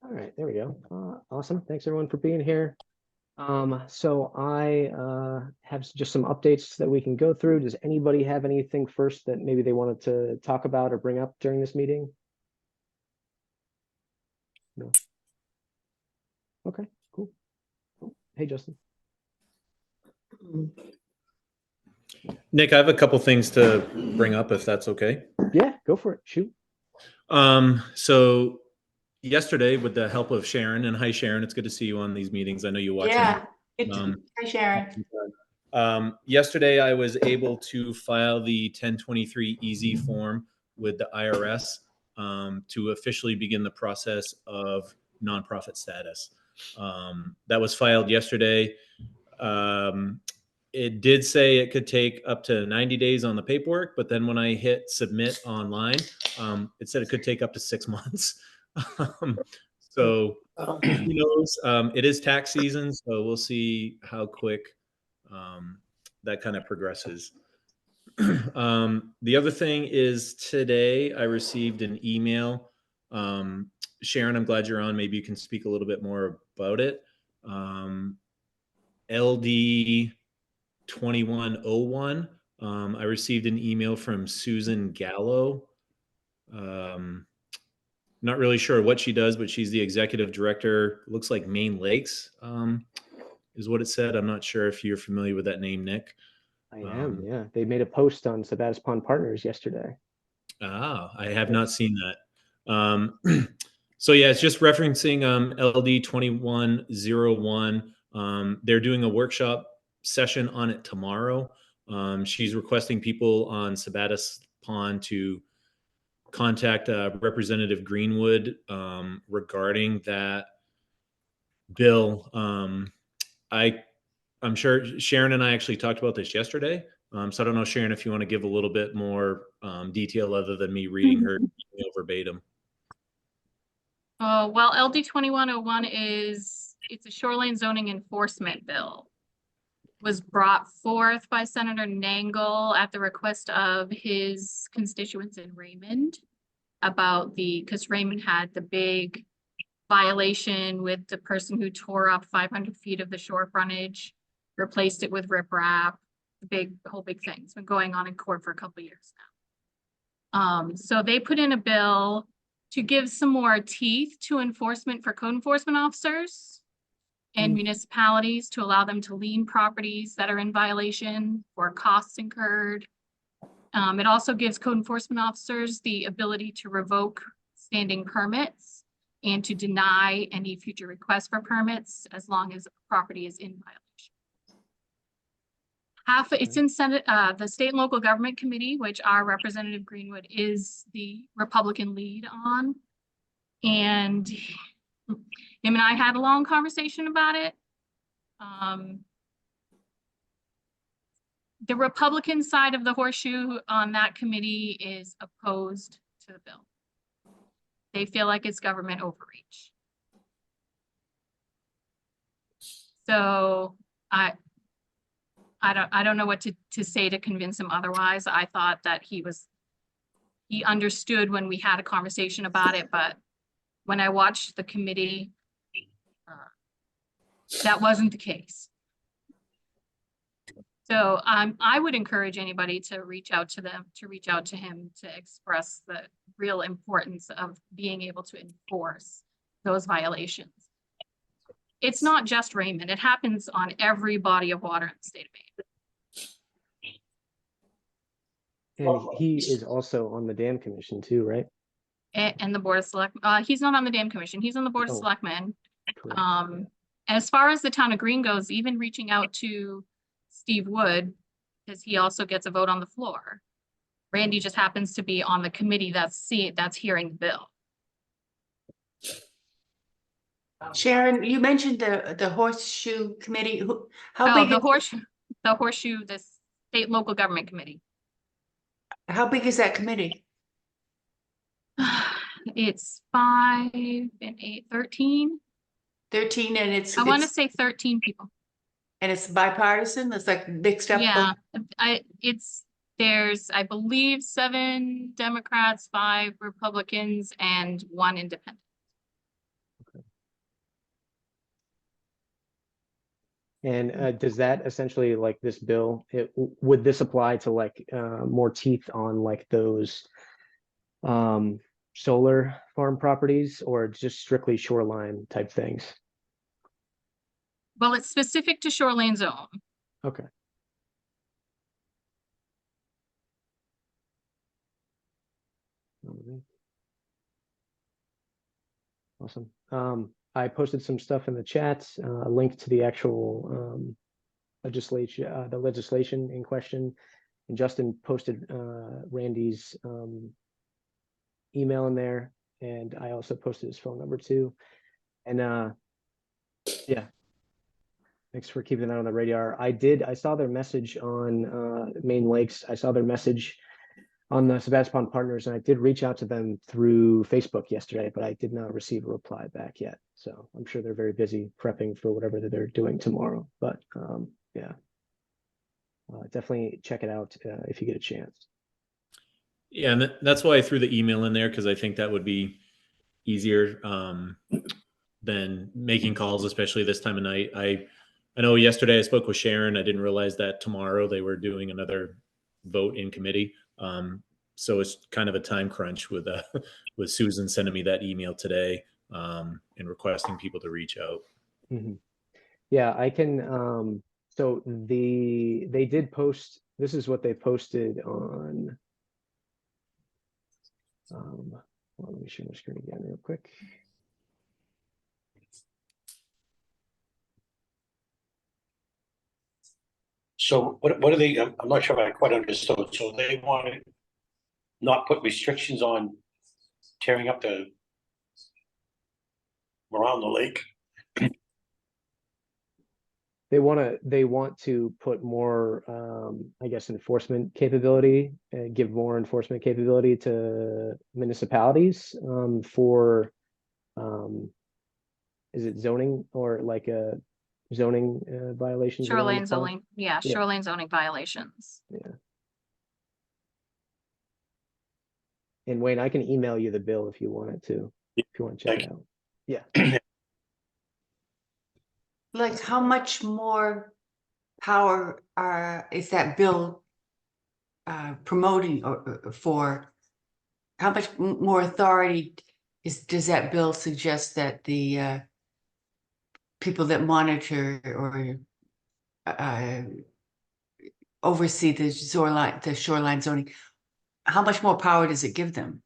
All right, there we go. Awesome. Thanks everyone for being here. So I have just some updates that we can go through. Does anybody have anything first that maybe they wanted to talk about or bring up during this meeting? No. Okay, cool. Hey, Justin. Nick, I have a couple things to bring up if that's okay. Yeah, go for it. Shoot. So yesterday, with the help of Sharon, and hi Sharon, it's good to see you on these meetings. I know you watch Yeah. them. Hi, Sharon. Yesterday, I was able to file the 1023 Easy form with the IRS to officially begin the process of nonprofit status. That was filed yesterday. It did say it could take up to 90 days on the paperwork, but then when I hit submit online, it said it could take up to 6 months. So who knows? It is tax season, so we'll see how quick that kind of progresses. The other thing is today I received an email. Sharon, I'm glad you're on. Maybe you can speak a little bit more about it. LD 2101. I received an email from Susan Gallo. Not really sure what she does, but she's the executive director. Looks like Maine Lakes is what it said. I'm not sure if you're familiar with that name, Nick. I am, yeah. They made a post on Sabattus Pond Partners yesterday. I have not seen that. So yeah, it's just referencing LD 2101. They're doing a workshop session on it tomorrow. She's requesting people on Sabattus Pond to contact Representative Greenwood regarding that bill. I'm sure Sharon and I actually talked about this yesterday. So I don't know, Sharon, if you want to give a little bit more detail other than me reading her email verbatim. Well, LD 2101 it's a shoreline zoning enforcement bill. Was brought forth by Senator Nangle at the request of his constituents in Raymond because Raymond had the big violation with the person who tore up 500 feet of the shore frontage, replaced it with riprap, the whole big thing. It's been going on in court for a couple of years now. So they put in a bill to give some more teeth to enforcement for code enforcement officers and municipalities to allow them to lien properties that are in violation for costs incurred. It also gives code enforcement officers the ability to revoke standing permits and to deny any future requests for permits as long as a property is in violation. It's in Senate, the State and Local Government Committee, which our Representative Greenwood is the Republican lead on. And him and I had a long conversation about it. The Republican side of the horseshoe on that committee is opposed to the bill. They feel like it's government overreach. So I don't know what to say to convince him otherwise. I thought that he understood when we had a conversation about it, but when I watched the committee, that wasn't the case. So I would encourage anybody to reach out to him to express the real importance of being able to enforce those violations. It's not just Raymond. It happens on every body of water in the state of Maine. And he is also on the Dam Commission too, right? And the Board of Selectmen. He's not on the Dam Commission. He's on the Board of Selectmen. Correct. As far as the town of Green goes, even reaching out to Steve Wood, because he also gets a vote on the floor. Randy just happens to be on the committee that's hearing the bill. Sharon, you mentioned the horseshoe committee. How big? The horseshoe, the State and Local Government Committee. How big is that committee? It's 5 and 8, 13. 13, and I want to say 13 people. And it's bipartisan. It's like mixed up. Yeah, there's I believe 7 Democrats, 5 Republicans, and 1 independent. Okay. And does that essentially, like this bill, would this apply to like more teeth on like those solar farm properties, or just strictly shoreline type things? Well, it's specific to shoreline zone. Okay. Alright. Awesome. I posted some stuff in the chat, a link to the actual the legislation in question. And Justin posted Randy's email in there, and I also posted his phone number too. And yeah, thanks for keeping that on the radar. I saw their message on Main Lakes. I saw their message on the Sabattus Pond Partners, and I did reach out to them through Facebook yesterday, but I did not receive a reply back yet. So I'm sure they're very busy prepping for whatever that they're doing tomorrow. But yeah, definitely check it out if you get a chance. Yeah, and that's why I threw the email in there, because I think that would be easier than making calls, especially this time of night. I know yesterday I spoke with Sharon. I didn't realize that tomorrow they were doing another vote in committee. So it's kind of a time crunch with Susan sending me that email today and requesting people to reach out. Mm-hmm. Yeah, I can. So they did post. This is what they posted on. Well, let me share my screen again real quick. So what are they? I'm not sure I quite understood. So they want to not put restrictions on tearing up around the lake. They want to put more, I guess, enforcement capability, give more enforcement capability to municipalities for, is it zoning or like a zoning violations? Shoreline zoning, yeah, Yeah. shoreline zoning violations. Yeah. And Wayne, I can email you the bill if you want it to, if you want to check it out. Yeah. Like how much more power is that bill promoting or for? How much more authority does that bill suggest that the people that monitor or oversee the shoreline zoning, how much more power does it give them?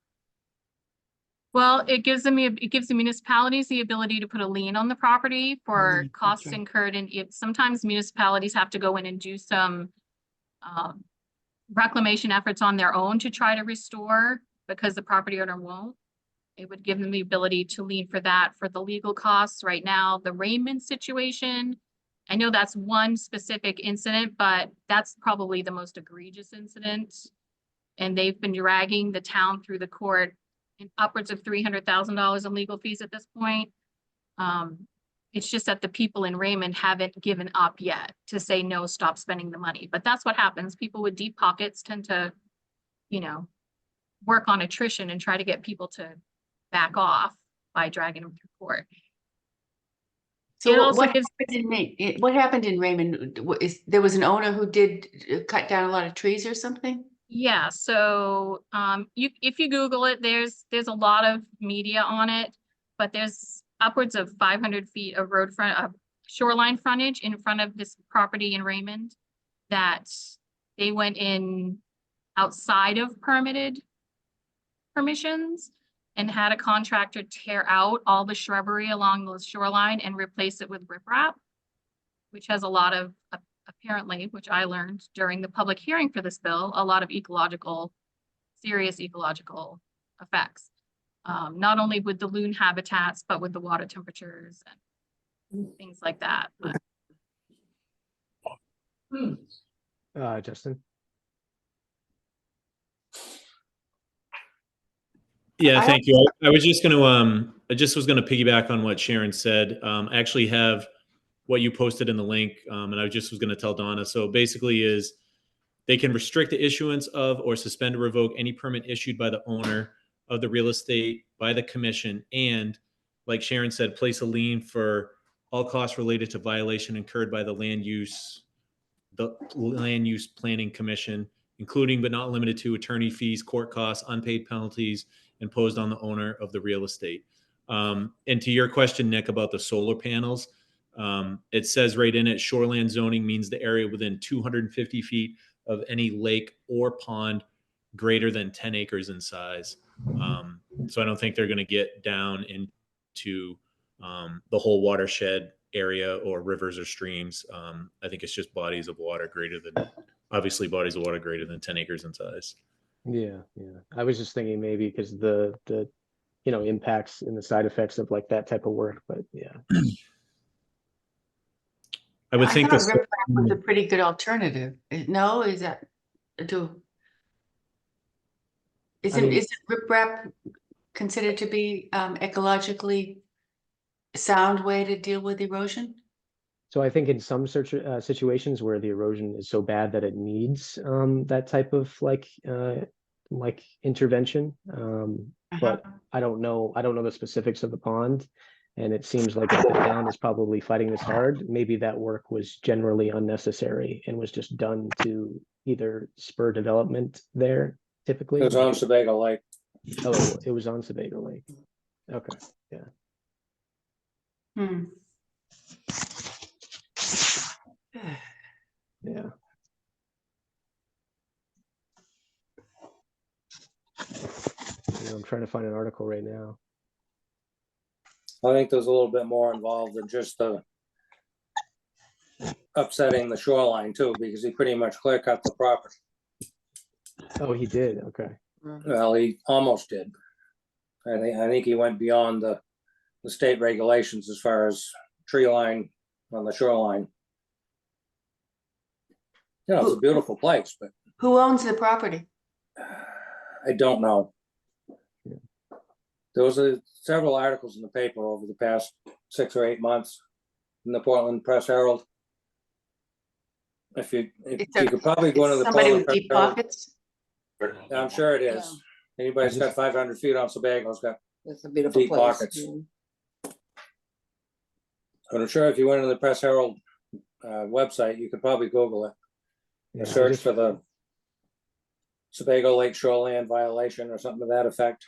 Well, it gives the municipalities the ability to put a lien on the property for Lien, costs okay. incurred, and sometimes municipalities have to go in and do some reclamation efforts on their own to try to restore because the property owner won't. It would give them the ability to lien for that, for the legal costs. Right now, the Raymond situation, I know that's one specific incident, but that's probably the most egregious incident. And they've been dragging the town through the court in upwards of $300,000 in legal fees at this point. It's just that the people in Raymond haven't given up yet to say, no, stop spending the money. But that's what happens. People with deep pockets tend to, work on attrition and try to get people to back off by dragging them through court. So what happened in Raymond? There was an owner who did cut down a lot of trees or something? Yeah, so if you Google it, there's a lot of media on it, but there's upwards of 500 feet of shoreline frontage in front of this property in Raymond that they went in outside of permitted permissions and had a contractor tear out all the shrubbery along the shoreline and replace it with riprap, which has a lot of, apparently, which I learned during the public hearing for this bill, a lot of serious ecological effects. Not only with the loon habitats, but with the water temperatures and things like that. But Justin. Yeah, thank you. I was just going to, was going to piggyback on what Sharon said. I actually have what you posted in the link, and I was going to tell Donna. So basically is they can restrict the issuance of or suspend or revoke any permit issued by the owner of the real estate by the commission, and like Sharon said, place a lien for all costs related to violation incurred by the Land Use Planning Commission, including but not limited to attorney fees, court costs, unpaid penalties imposed on the owner of the real estate. And to your question, Nick, about the solar panels, it says right in it, shoreland zoning means the area within 250 feet of any lake or pond greater than 10 acres in size. So I don't think they're going to get down into the whole watershed area or rivers or streams. I think it's just bodies of water greater than, obviously bodies of water greater than 10 acres in size. Yeah, yeah. I was just thinking maybe because the impacts and the side effects of like that type of work, but yeah. I would think thought this. riprap was a pretty good alternative. No, is that is riprap considered to be ecologically sound way to deal with erosion? So I think in some situations where the erosion is so bad that it needs that type of like intervention. But I don't know the specifics of the pond. And it seems like if the town is probably fighting this hard, maybe that work was generally unnecessary and was just done to either spur development there typically. It was on Sebago Lake. Oh, it was on Sebago Lake. Okay, yeah. Yeah. I'm trying to find an article right now. I think there's a little bit more involved than just the upsetting the shoreline too, because he pretty much clear cut the property. Oh, he did. Okay. Well, he almost did. I think he went beyond the state regulations as far as tree line on the shoreline. You know, it's a beautiful place, but Who owns the property? I don't know. There was several articles in the paper over the past 6 or 8 months in the Portland Press Herald. If you could probably go into the Somebody Portland with Press deep Herald. pockets? I'm sure it is. Anybody that's got 500 feet on Sebago's got It's a beautiful deep place. pockets. But I'm sure if you went to the Press Herald website, you could probably Google it. Yeah, Search for the Sebago Lake shoreline violation or something to that effect.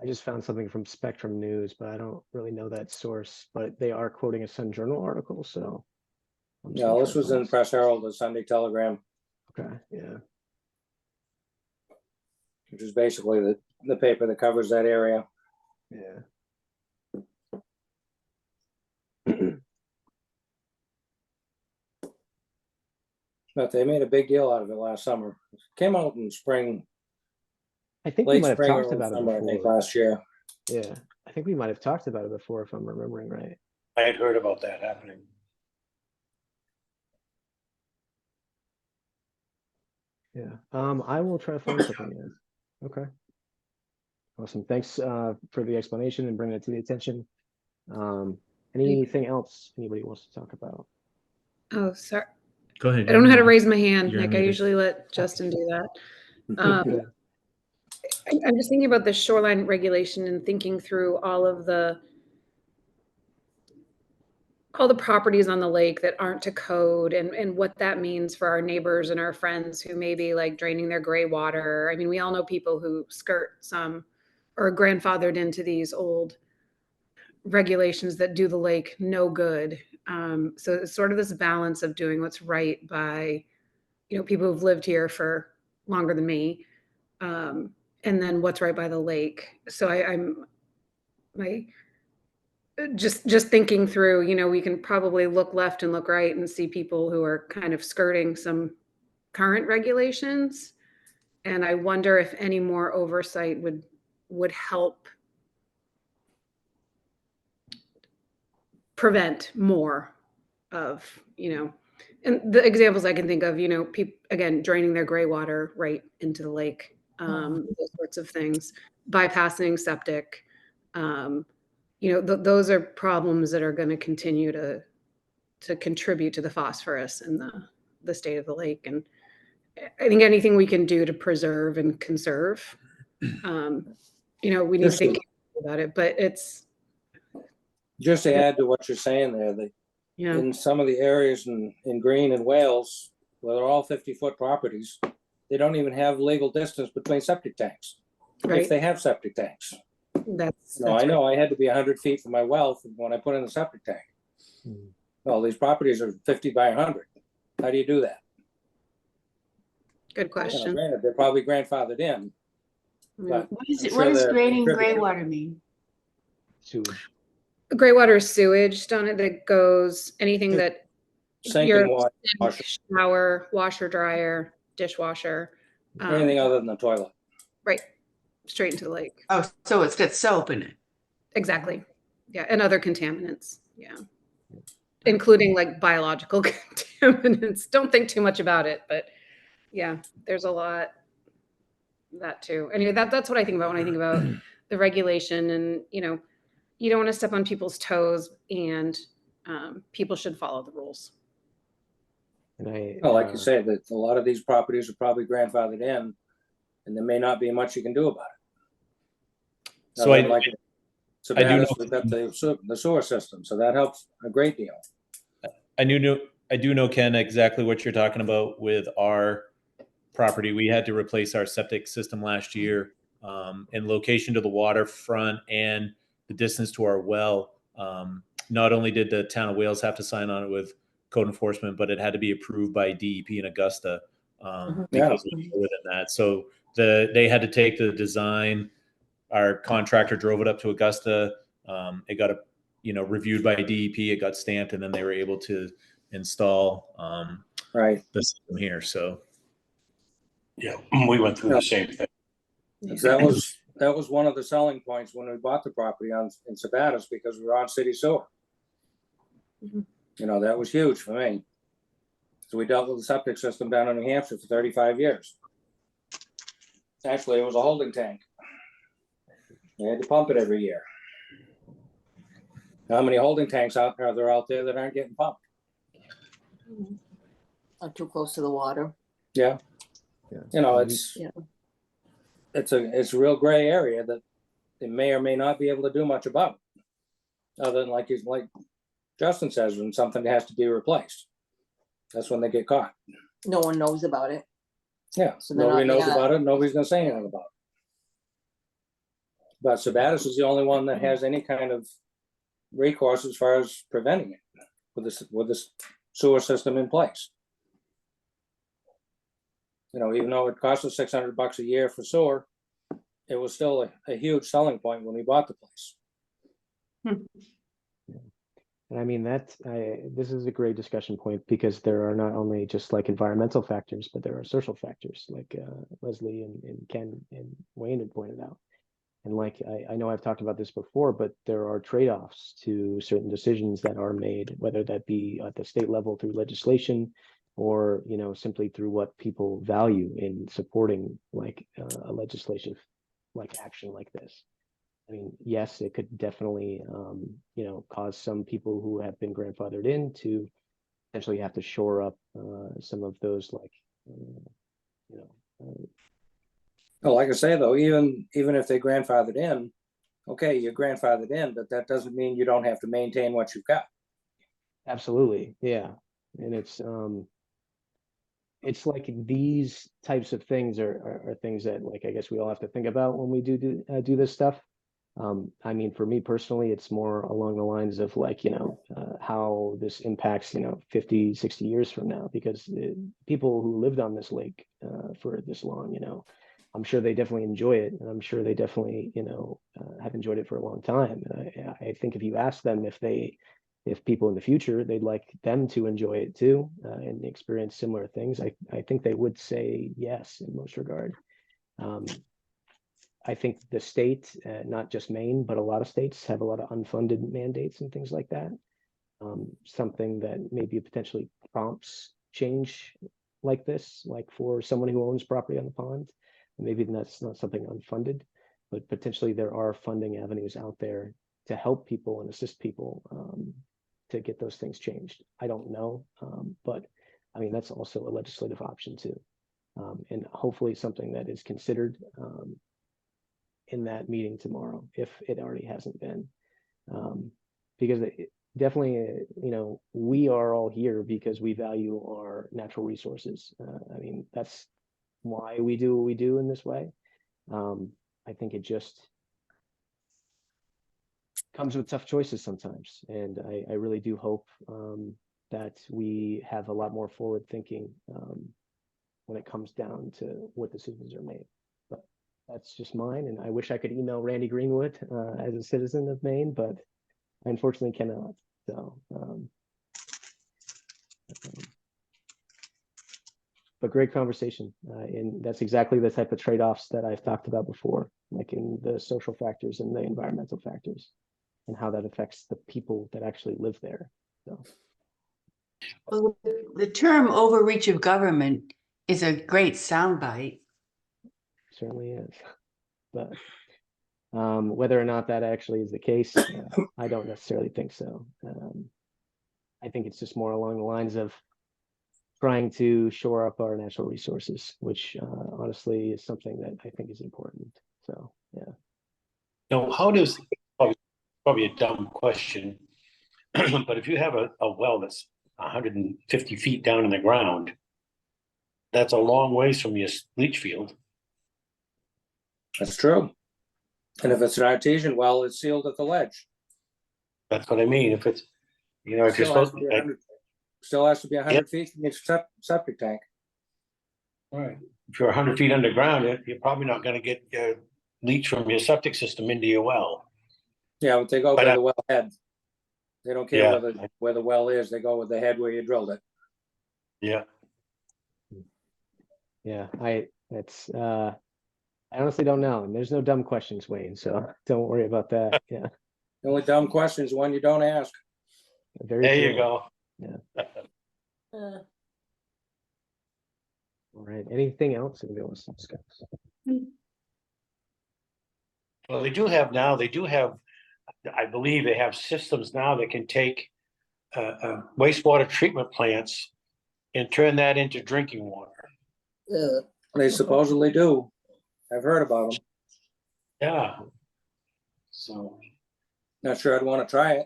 I just found something from Spectrum News, but I don't really know that source, but they are quoting a Sun Journal article, so. No, this was in Press Herald, the Sunday Telegram. Okay, yeah. Which is basically the paper that covers that area. Yeah. But they made a big deal out of it last summer. It came out in spring, I think we late might have spring talked or about it summer, I think, before. last year. Yeah, I think we might have talked about it before, if I'm remembering right. I had heard about that happening. Yeah, I will try to find something there. Okay. Awesome. Thanks for the explanation and bringing it to the attention. Anything else anybody wants to talk about? Oh, sorry. Go ahead. I don't know how to raise my hand. You're Like I unmuted. usually let Justin do that. Yeah. I'm just thinking about the shoreline regulation and thinking through all the properties on the lake that aren't to code and what that means for our neighbors and our friends who may be like draining their gray water. I mean, we all know people who skirt some or are grandfathered into these old regulations that do the lake no good. So it's sort of this balance of doing what's right by, people who've lived here for longer than me, and then what's right by the lake. So I'm just thinking through, we can probably look left and look right and see people who are kind of skirting some current regulations. And I wonder if any more oversight would help prevent more of, and the examples I can think of, people, again, draining their gray water right into the lake, those sorts of things, bypassing septic, those are problems that are going to continue to contribute to the phosphorus in the state of the lake. And I think anything we can do to preserve and conserve, we need to think about it, but Just to add to what you're saying there, Yeah, in some of the areas in Green and Wales, where they're all 50-foot properties, they don't even have legal distance between septic tanks. If right. they have septic tanks. That's No, I know I had to be 100 feet from my well when I put in the septic tank. Mm. Well, these properties are 50 by 100. How do you do that? good You know, question. granted, they're probably grandfathered in, but What is I'm it? sure What does they're draining gray contributing. water mean? Sewage. Gray water is sewage, don't it? That goes anything that Sink your and wash, shower, washer, dryer, dishwasher, anything other than the toilet. right, straight into the lake. Oh, so it's got soap in it. Exactly. Yeah, and other contaminants. Yeah, including like biological contaminants. Don't think too much about it, but yeah, there's a lot that too. Anyway, that's what I think about when I think about the regulation, and you don't want to step on people's toes, and people should follow the rules. And I, Well, like you said, that a lot of these properties are probably grandfathered in, and there may not be much you can do about it. So Other than like I do know- Sabattus, we've got the sewer system, so that helps a great deal. I do know, Ken, exactly what you're talking about with our property. We had to replace our septic system last year, in location to the waterfront and the distance to our well. Not only did the town of Wales have to sign on it with code enforcement, but it had to be approved by DEP in Augusta, because we were within that. So they had to take the design. Our contractor drove it up to Augusta. It got reviewed by DEP. It got stamped, and then they were able to install Right. the system here. So Yeah, we went through the same thing. That was one of the selling points when we bought the property in Sabattus, because we were on city sewer. Mhm. That was huge for me. So we dealt with the septic system down in New Hampshire for 35 years. Actually, it was a holding tank. We had to pump it every year. How many holding tanks are there out there that aren't getting pumped? Are too close to the water. Yeah. It's Yeah. it's a real gray area that they may or may not be able to do much about, other than like Justin says, when something has to be replaced. That's when they get caught. No one knows about it. Yeah, So they're nobody not- knows about it. Nobody's gonna say anything about it. But Sabattus is the only one that has any kind of recourse as far as preventing it with this sewer system in place. Even though it cost us $600 a year for sewer, it was still a huge selling point when we bought the place. And I mean, this is a great discussion point, because there are not only just like environmental factors, but there are social factors, like Leslie and Ken and Wayne had pointed out. And like, I know I've talked about this before, but there are trade-offs to certain decisions that are made, whether that be at the state level through legislation, or simply through what people value in supporting like a legislative like action like this. I mean, yes, it could definitely cause some people who have been grandfathered in to potentially have to shore up some of those like Well, like I say though, even if they grandfathered in, okay, you're grandfathered in, but that doesn't mean you don't have to maintain what you've got. Absolutely, yeah. And it's like these types of things are things that like I guess we all have to think about when we do this stuff. I mean, for me personally, it's more along the lines of like, how this impacts, 50, 60 years from now, because people who lived on this lake for this long, I'm sure they definitely enjoy it. And I'm sure they definitely, have enjoyed it for a long time. I think if you ask them if people in the future, they'd like them to enjoy it too, and experience similar things, I think they would say yes in most regard. I think the state, not just Maine, but a lot of states have a lot of unfunded mandates and things like that. Something that maybe potentially prompts change like this, like for someone who owns property on the pond. Maybe that's not something unfunded, but potentially there are funding avenues out there to help people and assist people to get those things changed. I don't know, but I mean, that's also a legislative option too. And hopefully something that is considered in that meeting tomorrow, if it already hasn't been. because definitely, you know, we are all here because we value our natural resources. I mean, that's why we do what we do in this way. I think it just comes with tough choices sometimes, and I really do hope that we have a lot more forward thinking when it comes down to what decisions are made. But that's just mine, and I wish I could email Randy Greenwood as a citizen of Maine, but I unfortunately cannot. So, but great conversation, and that's exactly the type of trade-offs that I've talked about before, like in the social factors and the environmental factors, and how that affects the people that actually live there. So, Well, the term overreach of government is a great soundbite. certainly is, but whether or not that actually is the case, I don't necessarily think so. I think it's just more along the lines of trying to shore up our natural resources, which honestly is something that I think is important. So, yeah. Now, how does, probably a dumb question, but if you have a well that's 150 feet down in the ground, that's a long ways from your leach field. That's true. And if it's an artesian well, it's sealed at the ledge. That's what I mean. If it's, you know, if you're Still has supposed to to be 100 still has to be 100 feet from your septic tank. all right, if you're 100 feet underground, you're probably not going to get leach from your septic system into your well. Yeah, but they go But by the well head. They don't care Yeah. where the well is. They go with the head where you drilled it. Yeah. Yeah, I honestly don't know. And there's no dumb questions, Wayne, so don't worry about that. Yeah, The only dumb question is one you don't ask. very There true. you go. Yeah. All right. Anything else anybody wants to discuss? Well, they do have, I believe they have systems now that can take wastewater treatment plants and turn that into drinking water. They supposedly do. I've heard about them. Yeah. So Not sure I'd want to try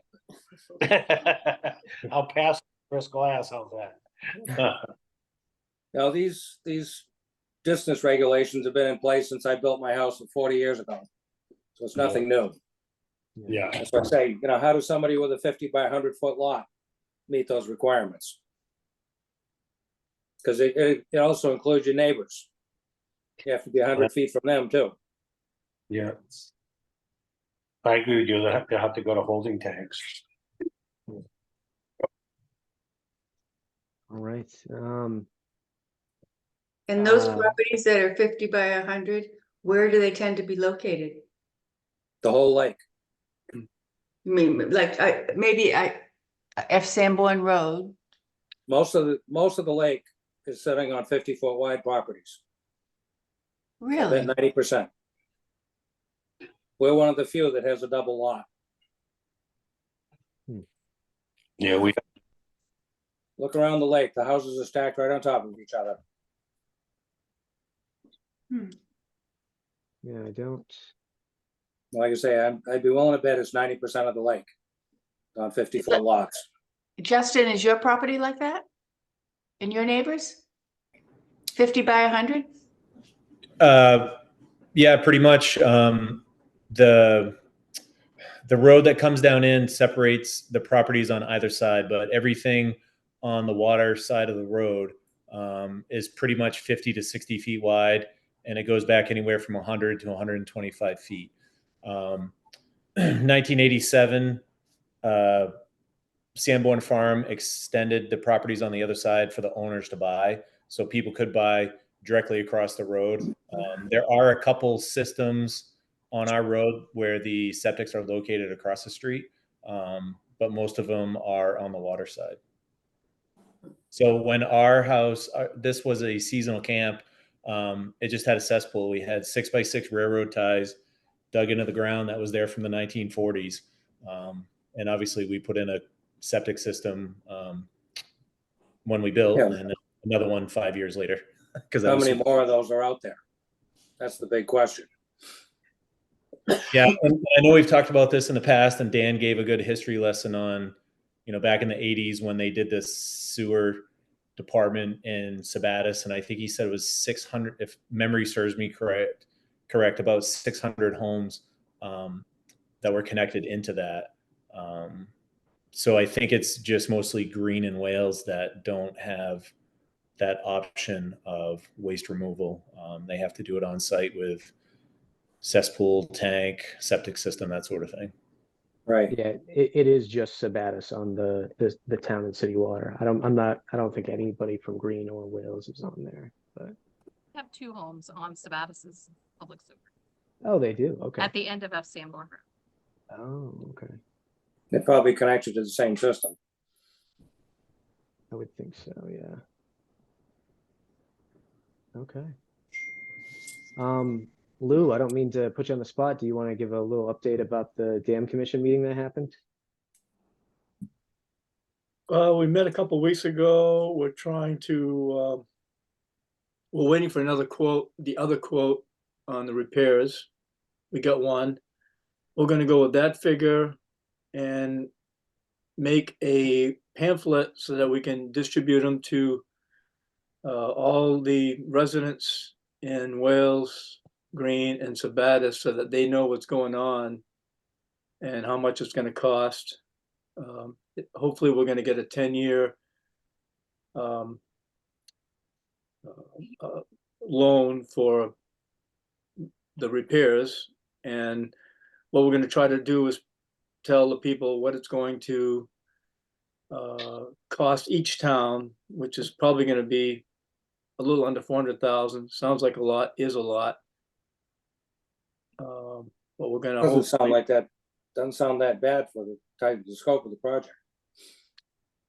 it. I'll pass first glass. How's that? Now, these distance regulations have been in place since I built my house 40 years ago. So it's nothing new. Yeah. That's what I say, you know, how does somebody with a 50 by 100 foot lot meet those requirements? Because it also includes your neighbors. You have to be 100 feet from them too. Yeah. I agree with you. They have to go to holding tanks. All right. And those Uh, properties that are 50 by 100, where do they tend to be located? The whole lake. I mean, like maybe F. Sanborn Road. Most of the lake is sitting on 50-foot wide properties. Really? 90%. We're one of the few that has a double lot. Yeah, we Look around the lake. The houses are stacked right on top of each other. yeah, I don't. Like I say, I'd be willing to bet it's 90% of the lake on 50-foot lots. Justin, is your property like that? And your neighbors? 50 by 100? Yeah, pretty much. The road that comes down in separates the properties on either side, but everything on the water side of the road is pretty much 50 to 60 feet wide, and it goes back anywhere from 100 to 125 feet. 1987, Sanborn Farm extended the properties on the other side for the owners to buy, so people could buy directly across the road. There are a couple systems on our road where the septics are located across the street, but most of them are on the water side. So when our house, this was a seasonal camp, it just had a cesspool. We had 6x6 railroad ties dug into the ground that was there from the 1940s. And obviously we put in a septic system when we built, and another one 5 years later. How many more of those are out there? That's the big question. Yeah, and I know we've talked about this in the past, and Dan gave a good history lesson on, back in the 80s when they did this sewer department in Sabattus, and I think he said it was 600, if memory serves me correct, about 600 homes that were connected into that. So I think it's just mostly Green and Wales that don't have that option of waste removal. They have to do it on site with cesspool, tank, septic system, that sort of thing. Right. Yeah, it is just Sabattus on the town and city water. I don't think anybody from Green or Wales is on there, but. We have 2 homes on Sabattus's public sewer Oh, they do, okay. at the end of F. Sanborn Road. Oh, okay. They're probably connected to the same system. I would think so, yeah. Okay. Lou, I don't mean to put you on the spot. Do you want to give a little update about the dam commission meeting that happened? We met a couple weeks ago. We're trying to, we're waiting for another quote, the other quote on the repairs. We got one. We're going to go with that figure and make a pamphlet so that we can distribute them to all the residents in Wales, Green, and Sabattus so that they know what's going on and how much it's going to cost. Hopefully we're going to get a 10-year loan for the repairs. And what we're going to try to do is tell the people what it's going to cost each town, which is probably going to be a little under 400,000. Sounds like a lot, is a lot. But we're going to Doesn't sound like that. Doesn't sound that bad for the scope of the project.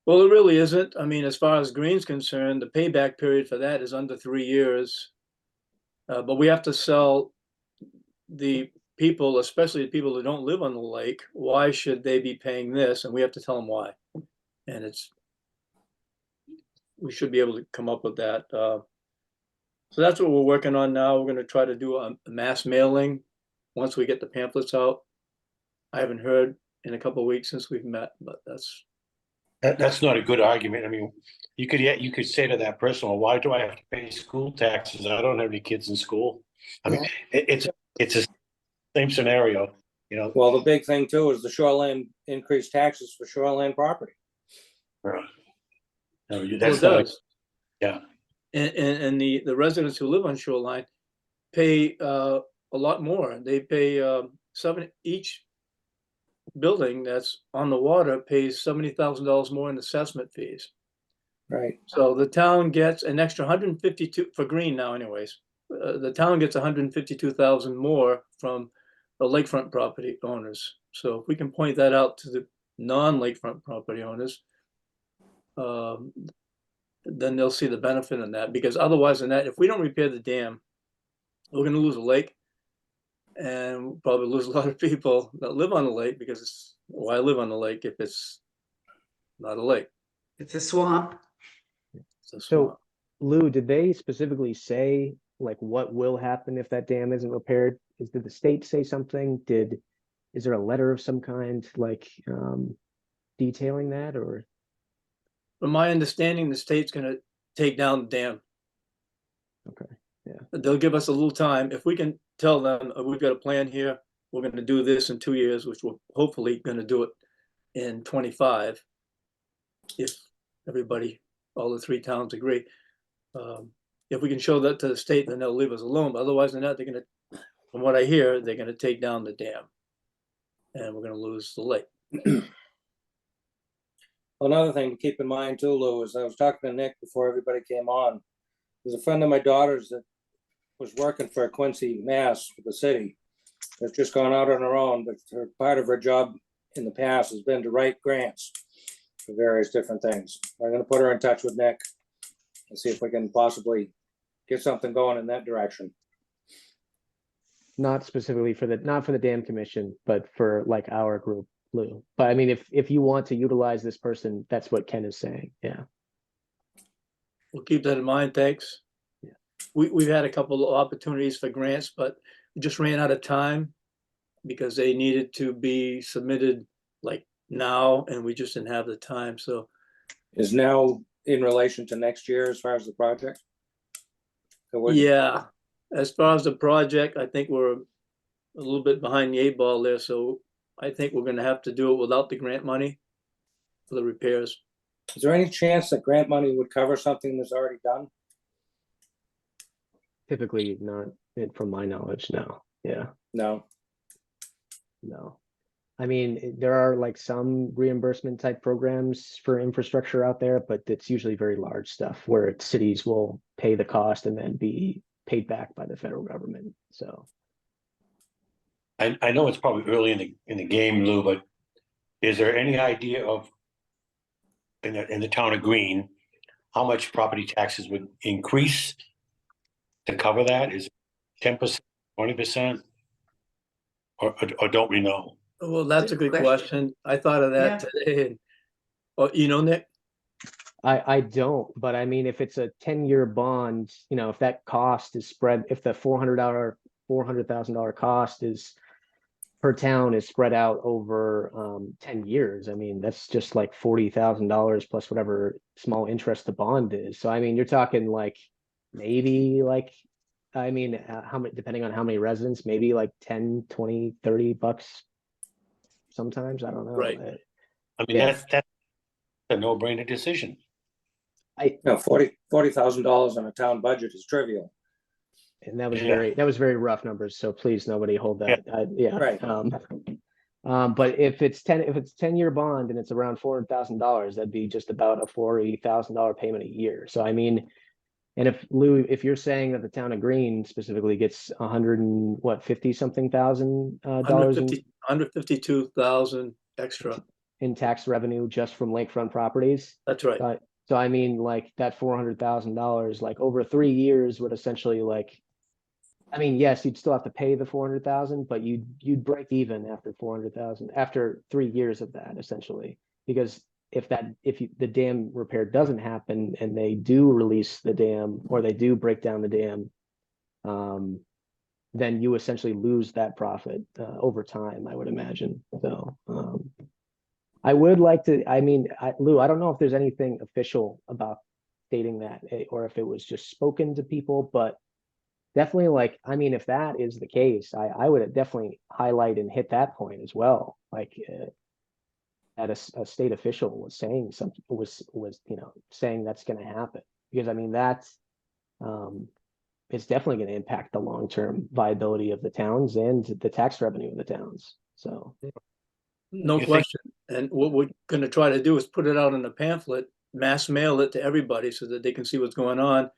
Well, it really isn't. I mean, as far as Green's concerned, the payback period for that is under 3 years. But we have to sell the people, especially the people who don't live on the lake, why should they be paying this? And we have to tell them why. And we should be able to come up with that. So that's what we're working on now. We're going to try to do a mass mailing once we get the pamphlets out. I haven't heard in a couple of weeks since we've met, but That's not a good argument. I mean, you could say to that person, well, why do I have to pay school taxes? I don't have any kids in school. I mean, it's the same scenario, Well, the big thing too is the shoreline increased taxes for shoreline property. No, well, that's it not, does. yeah. And the residents who live on shoreline pay a lot more. They pay each building that's on the water pays $70,000 more in assessment fees. Right. So the town gets an extra 152 for Green now, anyways. The town gets 152,000 more from the lakefront property owners. So if we can point that out to the non-lakefront property owners, then they'll see the benefit in that. Because otherwise than that, if we don't repair the dam, we're going to lose a lake, and we'll probably lose a lot of people that live on the lake because why live on the lake if it's not a lake? It's a swamp. It's a swamp. So, Lou, did they specifically say like what will happen if that dam isn't repaired? Did the state say something? Is there a letter of some kind like detailing that, or? From my understanding, the state's going to take down the dam. Okay, yeah. They'll give us a little time. If we can tell them we've got a plan here, we're going to do this in 2 years, which we're hopefully going to do it in 25. If everybody, all the 3 towns agree. If we can show that to the state, then they'll leave us alone. But otherwise than that, they're going to, from what I hear, they're going to take down the dam and we're going to lose the lake. Another thing to keep in mind too, Lou, is I was talking to Nick before everybody came on. There's a friend of my daughter's that was working for Quincy, Mass, for the city. Has just gone out on her own, but part of her job in the past has been to write grants for various different things. I'm going to put her in touch with Nick and see if we can possibly get something going in that direction. Not specifically not for the dam commission, but for like our group, Lou. But I mean, if you want to utilize this person, that's what Ken is saying. Yeah. We'll keep that in mind. Thanks. Yeah. We've had a couple of opportunities for grants, but we just ran out of time. because they needed to be submitted like now, and we just didn't have the time, so. Is now in relation to next year as far as the project? It would- Yeah, as far as the project, I think we're a little bit behind the 8 ball there, so I think we're gonna have to do it without the grant money for the repairs. Is there any chance that grant money would cover something that's already done? Typically not, from my knowledge, no. Yeah, No. no. I mean, there are like some reimbursement type programs for infrastructure out there, but it's usually very large stuff where cities will pay the cost and then be paid back by the federal government. So I know it's probably early in the game, Lou, but is there any idea of in the town of Green, how much property taxes would increase to cover that? Is it 10%, 20%? Or don't we know? Well, that's a Good good question. question. I thought of that today. And, well, you know, Nick, I don't, but I mean, if it's a 10-year bond, you know, if that cost is spread, if the $400,000 cost is per town is spread out over 10 years, I mean, that's just like $40,000 plus whatever small interest the bond is. So I mean, you're talking like maybe like, I mean, how many, depending on how many residents, maybe like 10, 20, $30 sometimes, I don't know. Right. I mean, Yeah. that's a no-brainer decision. No, $40,000 on a town budget is trivial. And that was Yeah. very rough numbers, so please nobody hold that. Yeah. Right. But if it's 10-year bond and it's around $400,000, that'd be just about a $40,000 payment a year. So I mean, and if Lou, if you're saying that the town of Green specifically gets 50 something thousand dollars 152,000 extra. in tax revenue just from lakefront properties. That's right. So I mean, like that $400,000, like over 3 years would essentially like, I mean, yes, you'd still have to pay the 400,000, but you'd break even after 400,000 after 3 years of that essentially, because if the dam repair doesn't happen and they do release the dam or they do break down the dam, then you essentially lose that profit over time, I would imagine. So I would like to, I mean, Lou, I don't know if there's anything official about stating that or if it was just spoken to people, but definitely like, I mean, if that is the case, I would definitely highlight and hit that point as well. Like that a state official was saying something, was you know, saying that's going to happen, because I mean, that's it's definitely going to impact the long-term viability of the towns and the tax revenue of the towns. So No You think- question. And what we're going to try to do is put it out in a pamphlet, mass mail it to everybody so that they can see what's going on.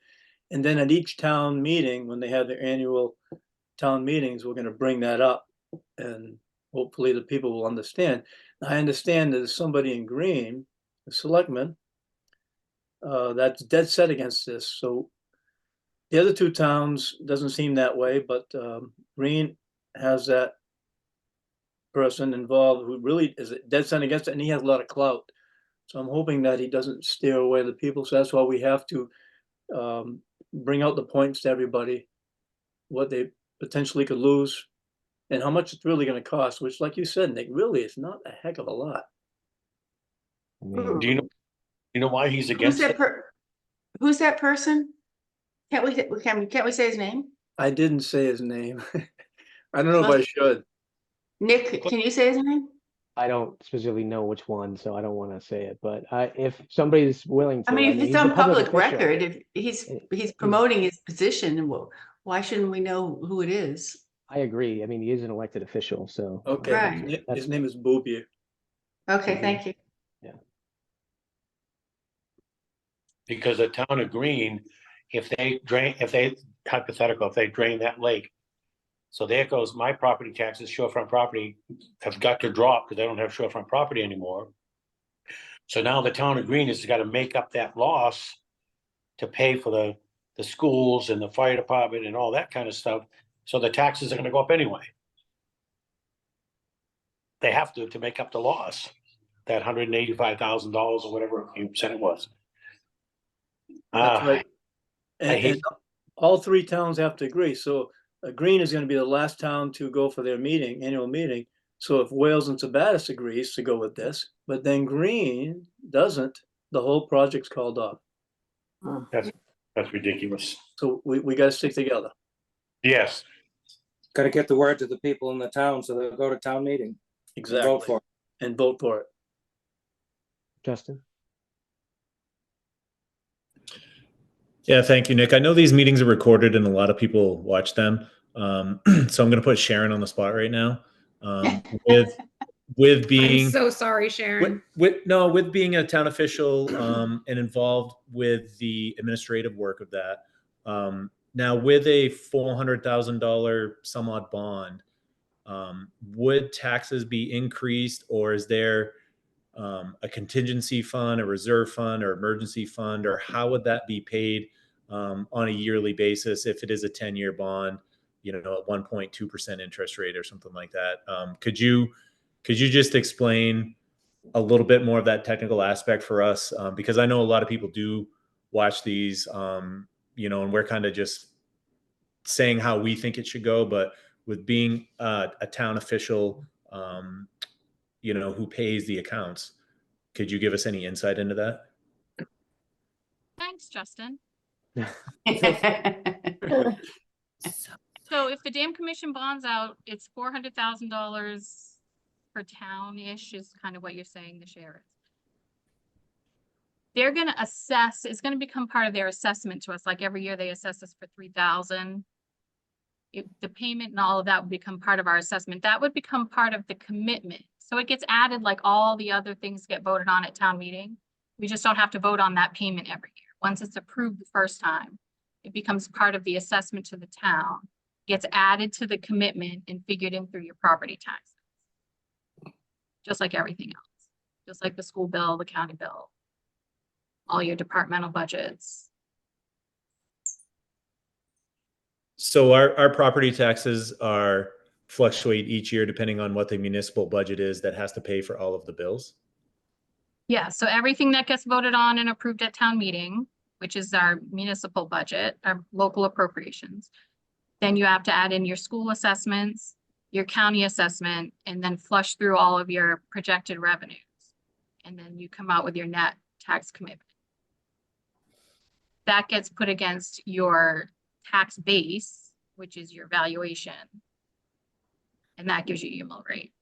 And then at each town meeting, when they have their annual town meetings, we're going to bring that up and hopefully the people will understand. I understand that there's somebody in Green, the selectman, that's dead set against this. So the other two towns doesn't seem that way, but Green has that person involved who really is dead set against it, and he has a lot of clout. So I'm hoping that he doesn't steer away the people. So that's why we have to bring out the points to everybody, what they potentially could lose and how much it's really going to cost, which, like you said, Nick, really is not a heck of a lot. I mean, Do you know why he's Who's against that it? who's that person? Can't we say his name? I didn't say his name. I don't know if I should. Nick, can you say his name? I don't specifically know which one, so I don't want to say it, but if somebody's willing to, I mean, if he's it's a on public official. record, if he's promoting his position, well, why shouldn't we know who it is? I agree. I mean, he is an elected official, so. Okay, Right. his name is Boobier. Okay, thank you. Because the town of Green, if they drain that lake, so there goes my property taxes, shorefront property have got to drop because they don't have shorefront property anymore. So now the town of Green has got to make up that loss to pay for the schools and the fire department and all that kind of stuff. So the taxes are going to go up anyway. They have to make up the loss, that $185,000 or whatever you said it was. That's right. I hate- And all three towns have to agree. So Green is going to be the last town to go for their annual meeting. So if Wales and Sabattus agrees to go with this, but then Green doesn't, the whole project's called off. That's ridiculous. So we got to stick together. Yes. Got to get the word to the people in the town so they'll go to town meeting. Exactly. Vote for it. And vote for it. Justin? Yeah, thank you, Nick. I know these meetings are recorded and a lot of people watch them. So I'm going to put Sharon on the spot right now. With being I'm so sorry, Sharon. with being a town official and involved with the administrative work of that. Now with a $400,000 some odd bond, would taxes be increased, or is there a contingency fund, a reserve fund, or emergency fund, or how would that be paid on a yearly basis if it is a 10-year bond, at 1.2% interest rate or something like that? Could you just explain a little bit more of that technical aspect for us? Because I know a lot of people do watch these, and we're kind of just saying how we think it should go, but with being a town official, who pays the accounts, could you give us any insight into that? Thanks, Justin. So if the dam commission bonds out, it's $400,000 per town-ish is kind of what you're saying the share is. They're going to assess, it's going to become part of their assessment to us. Like every year they assess us for $3,000. The payment and all of that would become part of our assessment. That would become part of the commitment. So it gets added like all the other things get voted on at town meeting. We just don't have to vote on that payment every year. Once it's approved the first time, it becomes part of the assessment to the town, gets added to the commitment and figured in through your property taxes. Just like everything else, just like the school bill, the county bill, all your departmental budgets. So our property taxes fluctuate each year depending on what the municipal budget is that has to pay for all of the bills? Yeah, so everything that gets voted on and approved at town meeting, which is our municipal budget, our local appropriations, then you have to add in your school assessments, your county assessment, and then flush through all of your projected revenues. And then you come out with your net tax commitment. That gets put against your tax base, which is your valuation. And that gives you your mill rate.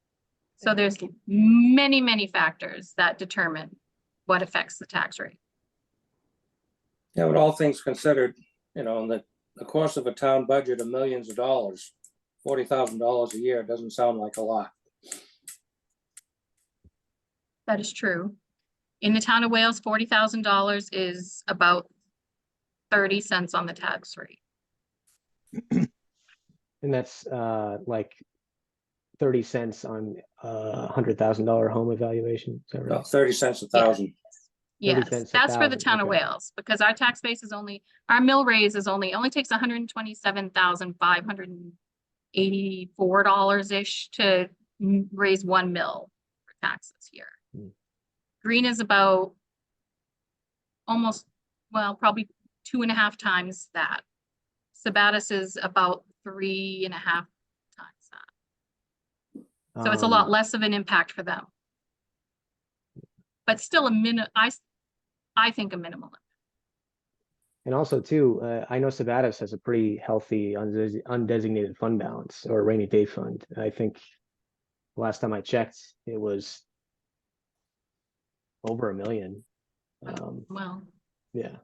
So there's many, many factors that determine what affects the tax rate. Yeah, with all things considered, in the course of a town budget of millions of dollars, $40,000 a year doesn't sound like a lot. That is true. In the town of Wales, $40,000 is about 30 cents on the tax rate. And that's like 30 cents on a $100,000 home evaluation. Is that right? About 30 cents a thousand. Yes, cents a that's for the thousand, town of okay. Wales, because our tax base is our mill raise is only takes $127,584-ish to raise 1 mill for taxes here. Green is about probably 2.5 times that. Sabattus is about 3.5 times that. So it's a lot less of an impact for them. But still I think a minimal. And also too, I know Sabattus has a pretty healthy undesignated fund balance or rainy day fund. I think last time I checked, it was over $1 million. Well, yeah,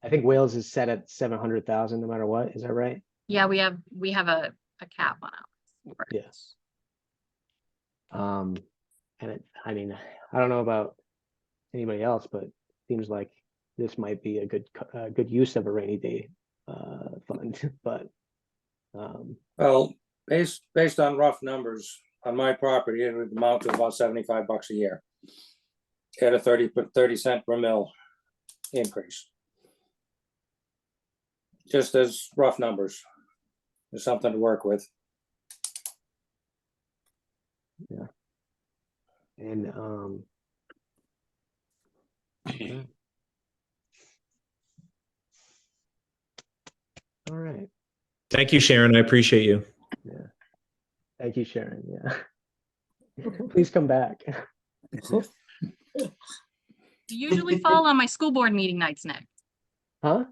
I think Wales is set at 700,000 no matter what. Is that right? yeah, we have a cap on ours. Yes. And I mean, I don't know about anybody else, but it seems like this might be a good use of a rainy day fund. But Well, based on rough numbers, on my property, it would amount to about $75 a year. At a 30 cent per mill increase. Just as rough numbers. There's something to work with. yeah. And all right. Thank you, Sharon. I appreciate you. Yeah. Thank you, Sharon. Yeah. Please come back. You usually fall on my school board meeting nights, Nick. Huh?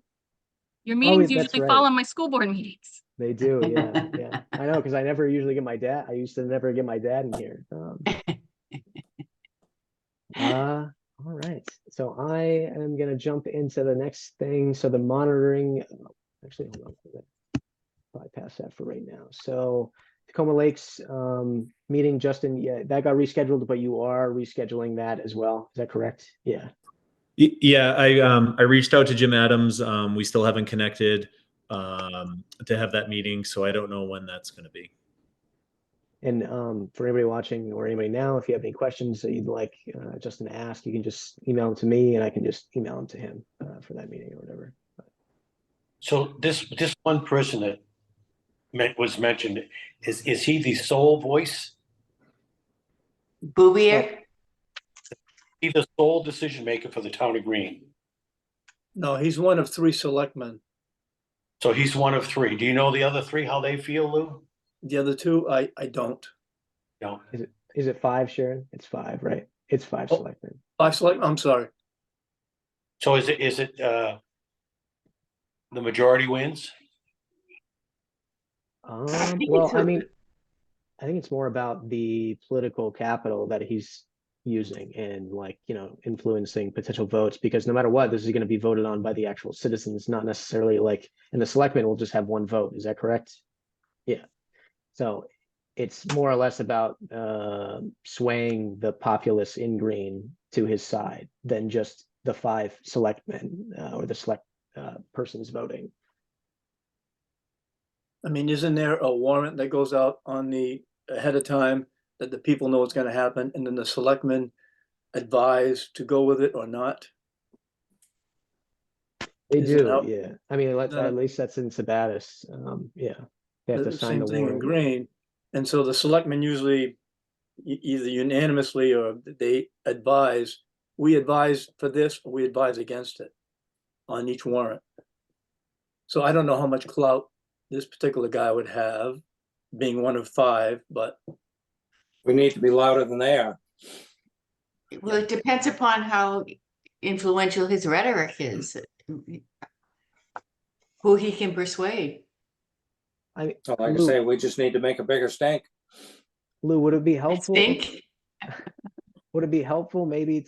Your meetings that's usually right. fall on my school board meetings. They do, yeah, yeah. I know, because I never usually get my dad. I used to never get my dad in here. All right. So I am gonna jump into the next thing. So the monitoring, actually, hold on. Bypass that for right now. So Tacoma Lakes meeting, Justin, yeah, that got rescheduled, but you are rescheduling that as well. Is that correct? Yeah. Yeah, I reached out to Jim Adams. We still haven't connected to have that meeting, so I don't know when that's going to be. And for anybody watching or anybody now, if you have any questions that you'd like Justin to ask, you can just email them to me and I can just email them to him for that meeting or whatever. So this one person that was mentioned, is he the sole voice? Boobier? He's the sole decision maker for the town of Green. No, he's one of 3 selectmen. So he's one of 3. Do you know the other 3, how they feel, Lou? The other 2, I don't. No. Is it 5, Sharon? It's 5, right? It's 5 Oh. selectmen. 5 selectmen, I'm sorry. So is it the majority wins? Well, I mean, I think it's more about the political capital that he's using and, like, you know, influencing potential votes, because no matter what, this is going to be voted on by the actual citizens, not necessarily like, and the selectmen will just have 1 vote. Is that correct? Yeah. So it's more or less about swaying the populace in Green to his side than just the 5 selectmen or the select persons voting. I mean, isn't there a warrant that goes out on the ahead of time that the people know what's going to happen, and then the selectmen advise to go with it or not? They Is it do, out- yeah. I mean, that- at least that's in Sabattus. Yeah, they have to The sign same the thing in warrant. Green. And so the selectmen usually either unanimously or they advise, we advise for this, or we advise against it on each warrant. So I don't know how much clout this particular guy would have, being one of 5, but We need to be louder than they are. Well, it depends upon how influential his rhetoric is. Who he can persuade. So like I Lou, say, we just need to make a bigger stink. Lou, would it be I helpful? think. Would it be helpful maybe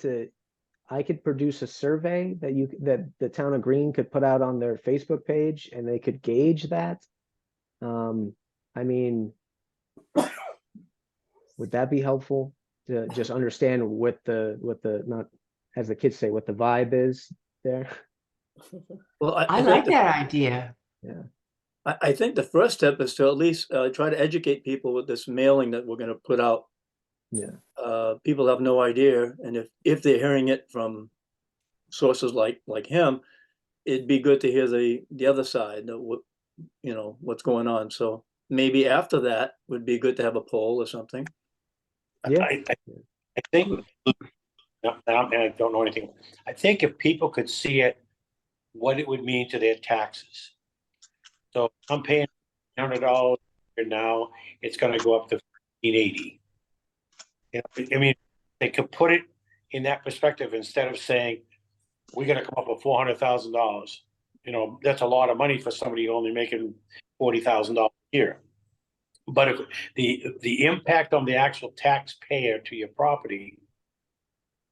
I could produce a survey that the town of Green could put out on their Facebook page and they could gauge that? I mean, would that be helpful to just understand what the not, as the kids say, what the vibe is there? well, I like that idea. Yeah. I think the first step is to at least try to educate people with this mailing that we're going to put out. Yeah. People have no idea, and if they're hearing it from sources like him, it'd be good to hear the other side of what, you know, what's going on. So maybe after that would be good to have a poll or something. Yeah. I think, and I don't know anything. I think if people could see it, what it would mean to their taxes. So I'm paying $100 and now it's going to go up to $1,580. You know, I mean, they could put it in that perspective instead of saying we're going to come up with $400,000. You know, that's a lot of money for somebody only making $40,000 a year. But if the impact on the actual taxpayer to your property,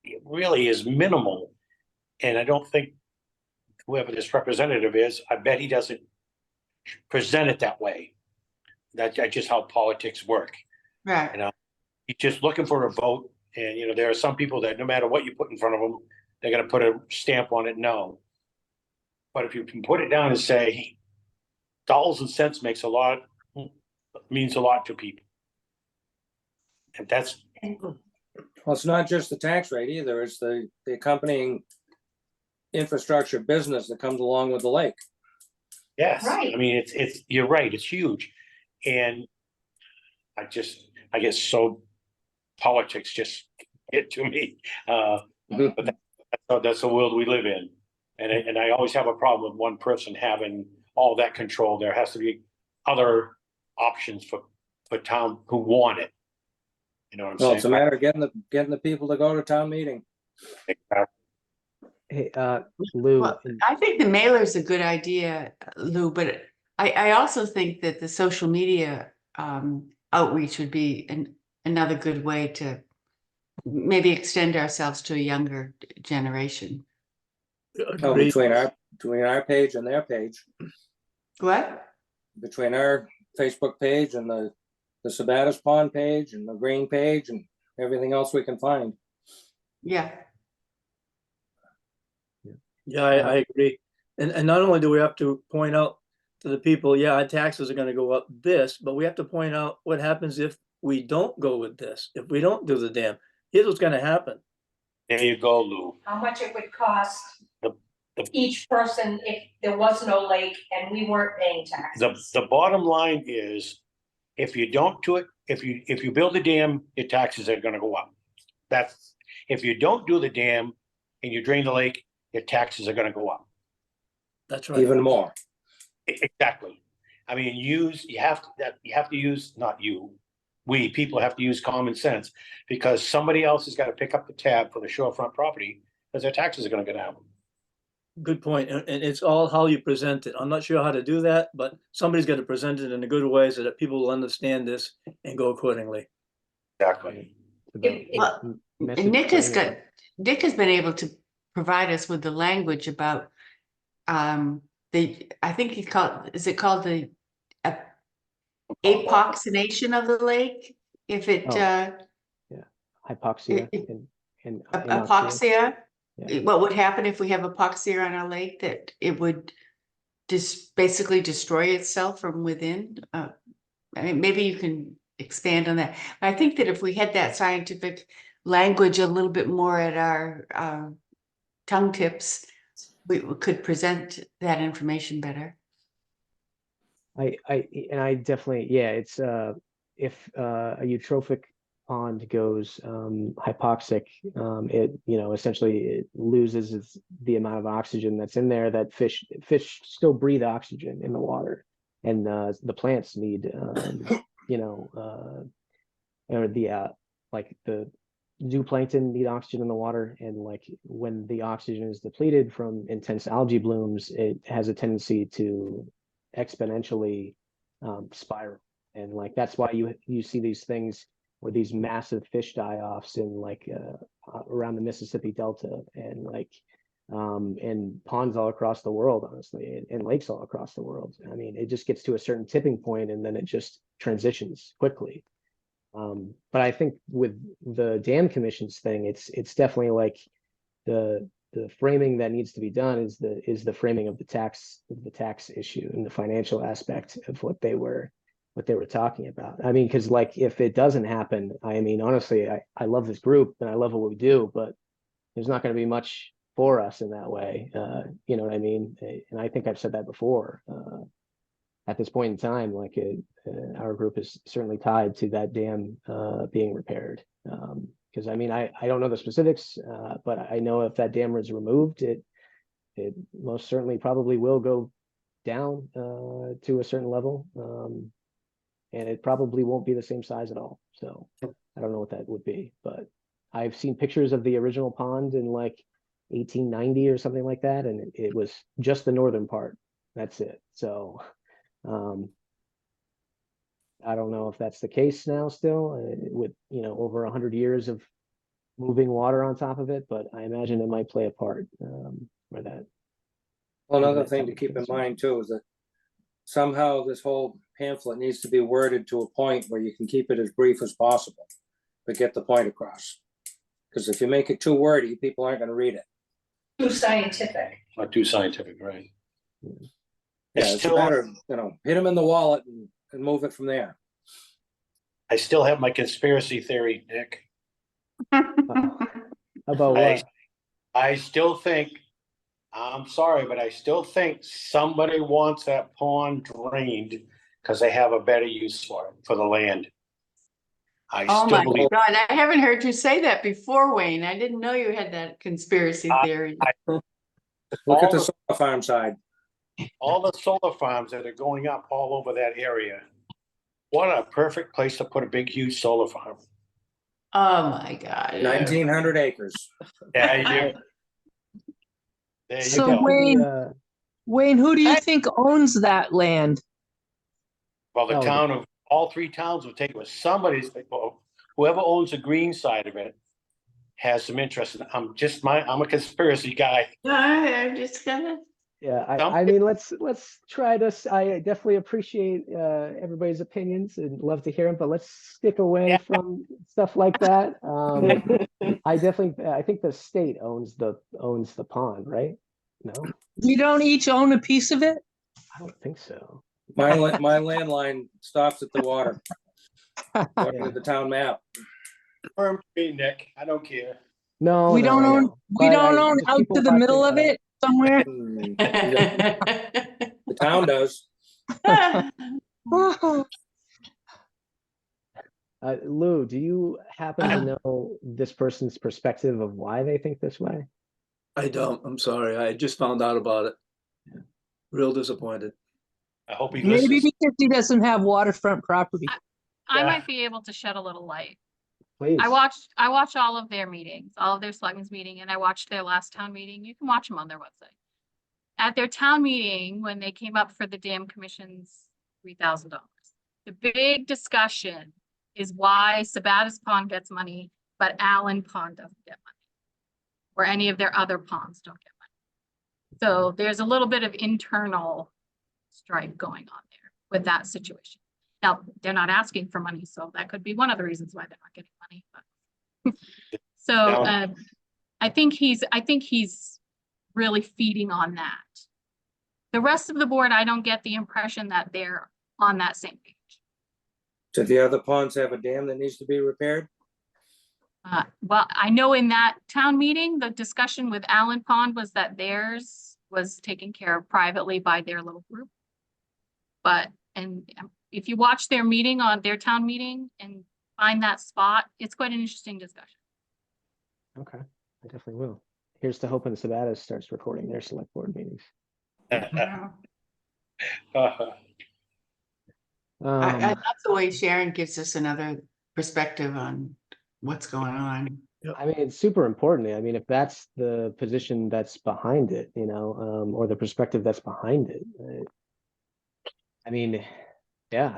it really is minimal. And I don't think whoever this representative is, I bet he doesn't present it that way. That's just how politics work. Right. You know, he's just looking for a vote. And, you know, there are some people that no matter what you put in front of them, they're going to put a stamp on it, no. But if you can put it down and say, dollars and cents means a lot to people. And that's. Well, it's not just the tax rate either. It's the accompanying infrastructure business that comes along with the lake. Yes, Right. I mean, you're right, it's huge. And I guess so politics just get to me. But that's the world we live in. And I always have a problem with one person having all that control. There has to be other options for town who want it. You know what I'm Well, saying? it's a matter of getting the people to go to town meeting. Hey, Lou, Well, I think the mailer's a good idea, Lou, but I also think that the social media outreach would be another good way to maybe extend ourselves to a younger generation. Oh, Agreed. between our page and their page, What? between our Facebook page and the Sabattus Pond page and the Green page and everything else we can find. Yeah. Yeah, I agree. And not only do we have to point out to the people, yeah, our taxes are gonna go up this, but we have to point out what happens if we don't go with this, if we don't do the dam. Here's what's gonna happen. There you go, Lou. how much it would cost The- each person if there was no lake and we weren't paying taxes. The bottom line is, if you don't do it, if you build a dam, your taxes are gonna go up. That's, if you don't do the dam and you drain the lake, your taxes are gonna go up. That's right. Even more. Exactly. I mean, you have to use, not you, we people have to use common sense, because somebody else has got to pick up the tab for the shorefront property because their taxes are gonna go down. Good point. And it's all how you present it. I'm not sure how to do that, but somebody's got to present it in a good way so that people will understand this and go accordingly. Exactly. Well, and Nick has been able to provide us with the language about I think is it called the epoxidation of the lake? If it hypoxia and epoxia, Yeah. what would happen if we have epoxia on our lake, that it would just basically destroy itself from within? I mean, maybe you can expand on that. I think that if we had that scientific language a little bit more at our tongue tips, we could present that information better. I definitely, yeah, it's if a eutrophic pond goes hypoxic, it, you know, essentially it loses the amount of oxygen that's in there. That fish still breathe oxygen in the water, and the plants need you know, or the like the zooplankton need oxygen in the water, and like when the oxygen is depleted from intense algae blooms, it has a tendency to exponentially spiral. And like that's why you see these things where these massive fish die-offs in like around the Mississippi Delta, and like and ponds all across the world, honestly, and lakes all across the world. I mean, it just gets to a certain tipping point and then it just transitions quickly. But I think with the dam commissions thing, it's definitely like the framing that needs to be done is the framing of the tax issue and the financial aspect of what they were talking about. I mean, because like if it doesn't happen, I mean, honestly, I love this group and I love what we do, but there's not going to be much for us in that way. You know what I mean? And I think I've said that before. At this point in time, like our group is certainly tied to that dam being repaired. Because I mean, I don't know the specifics, but I know if that dam is removed, it most certainly probably will go down to a certain level, and it probably won't be the same size at all. So I don't know what that would be, but I've seen pictures of the original pond in like 1890 or something like that, and it was just the northern part. That's it. So I don't know if that's the case now still, with, you know, over 100 years of moving water on top of it, but I imagine it might play a part where that. Well, another thing to keep in mind too is that somehow this whole pamphlet needs to be worded to a point where you can keep it as brief as possible, but get the point across. Because if you make it too wordy, people aren't going to read it. Too scientific. Not too scientific, right? Yeah, it's still, better, you know, hit them in the wallet and move it from there. I still have my conspiracy theory, Nick. About what? I still think, I'm sorry, but I still think somebody wants that pond drained because they have a better use for it, for the land. Oh my God, I haven't heard you say that before, Wayne. I didn't know you had that conspiracy theory. Look at the solar farm side. all the solar farms that are going up all over that area. What a perfect place to put a big, huge solar farm. Oh, my God. 1,900 acres. Yeah, you, there you So go. Wayne, Wayne, who do you think owns that land? Well, the Oh, town of, all three towns will take it, but somebody's, well, whoever owns the green side of it has some interest. And I'm a conspiracy guy. I'm just gonna. Yeah, Some- I mean, let's try this. I definitely appreciate everybody's opinions and love to hear them, but let's stick away Yeah. from stuff like that. I think the state owns the pond, right? No, We don't each own a piece of it? I don't think so. My landline stops at the water, according to the town map. Confirm to me, Nick. I don't care. No, We no, don't I own, know. we But don't own just out people to the middle of watching, it somewhere? The town does. Lou, do you happen to know this person's perspective of why they think this way? I don't, I'm sorry. I just found out about it. Real disappointed. I hope he Maybe listens. because he doesn't have waterfront property. I Yeah. might be able to shed a little light. Please. I watched all of their meetings, all of their selectmen's meeting, and I watched their last town meeting. You can watch them on their website. At their town meeting, when they came up for the dam commission's $3,000, the big discussion is why Sabattus Pond gets money, but Allen Pond doesn't get money, or any of their other ponds don't get money. So there's a little bit of internal strife going on there with that situation. Now, they're not asking for money, so that could be one of the reasons why they're not getting money. But so I think he's really feeding on that. The rest of the board, I don't get the impression that they're on that same page. Do the other ponds have a dam that needs to be repaired? Well, I know in that town meeting, the discussion with Allen Pond was that theirs was taken care of privately by their little group. But, and if you watch their meeting on their town meeting and find that spot, it's quite an interesting discussion. Okay, I definitely will. Here's to hoping Sabattus starts recording their select board meetings. I love the way Sharon gives us another perspective on what's going on. I mean, it's super important. I mean, if that's the position that's behind it, or the perspective that's behind it. I mean, yeah,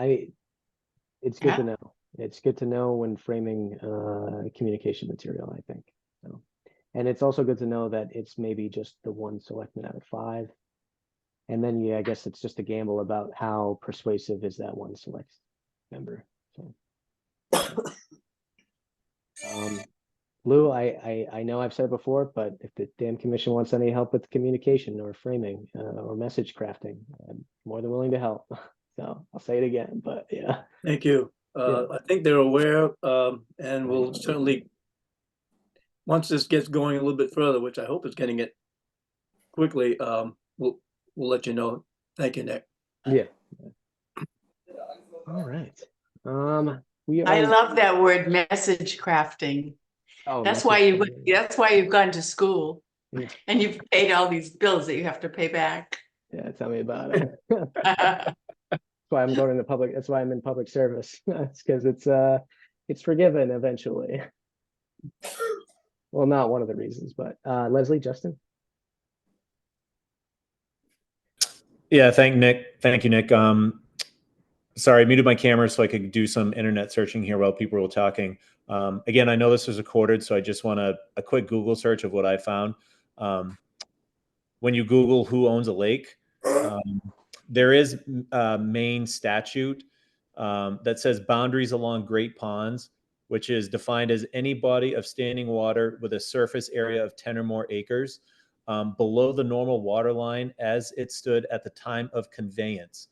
it's good to know. It's good to know when framing communication material, I think. So, and it's also good to know that it's maybe just the one selectman out of 5. And then, yeah, I guess it's just a gamble about how persuasive is that one select member. So, Lou, I know I've said it before, but if the damn commission wants any help with communication or framing or message crafting, I'm more than willing to help. So I'll say it again, but yeah. Thank you. I think they're aware, and we'll certainly, once this gets going a little bit further, which I hope is getting it quickly, we'll let you know. Thank you, Nick. Yeah. All right. I love that word, message crafting. Oh, That's message why you've gone to school Yeah. and you've paid all these bills that you have to pay back. Yeah, tell me about it. That's why I'm going into public. That's why I'm in public service. It's because it's forgiven eventually. Well, not one of the reasons, but Leslie, Justin. Yeah, thank you, Nick. Sorry, I muted my camera so I could do some internet searching here while people were talking. Again, I know this was recorded, so I just want a quick Google search of what I found. When you Google who owns a lake, there is a Maine statute that says boundaries along great ponds, which is defined as any body of standing water with a surface area of 10 or more acres below the normal water line as it stood at the time of conveyance.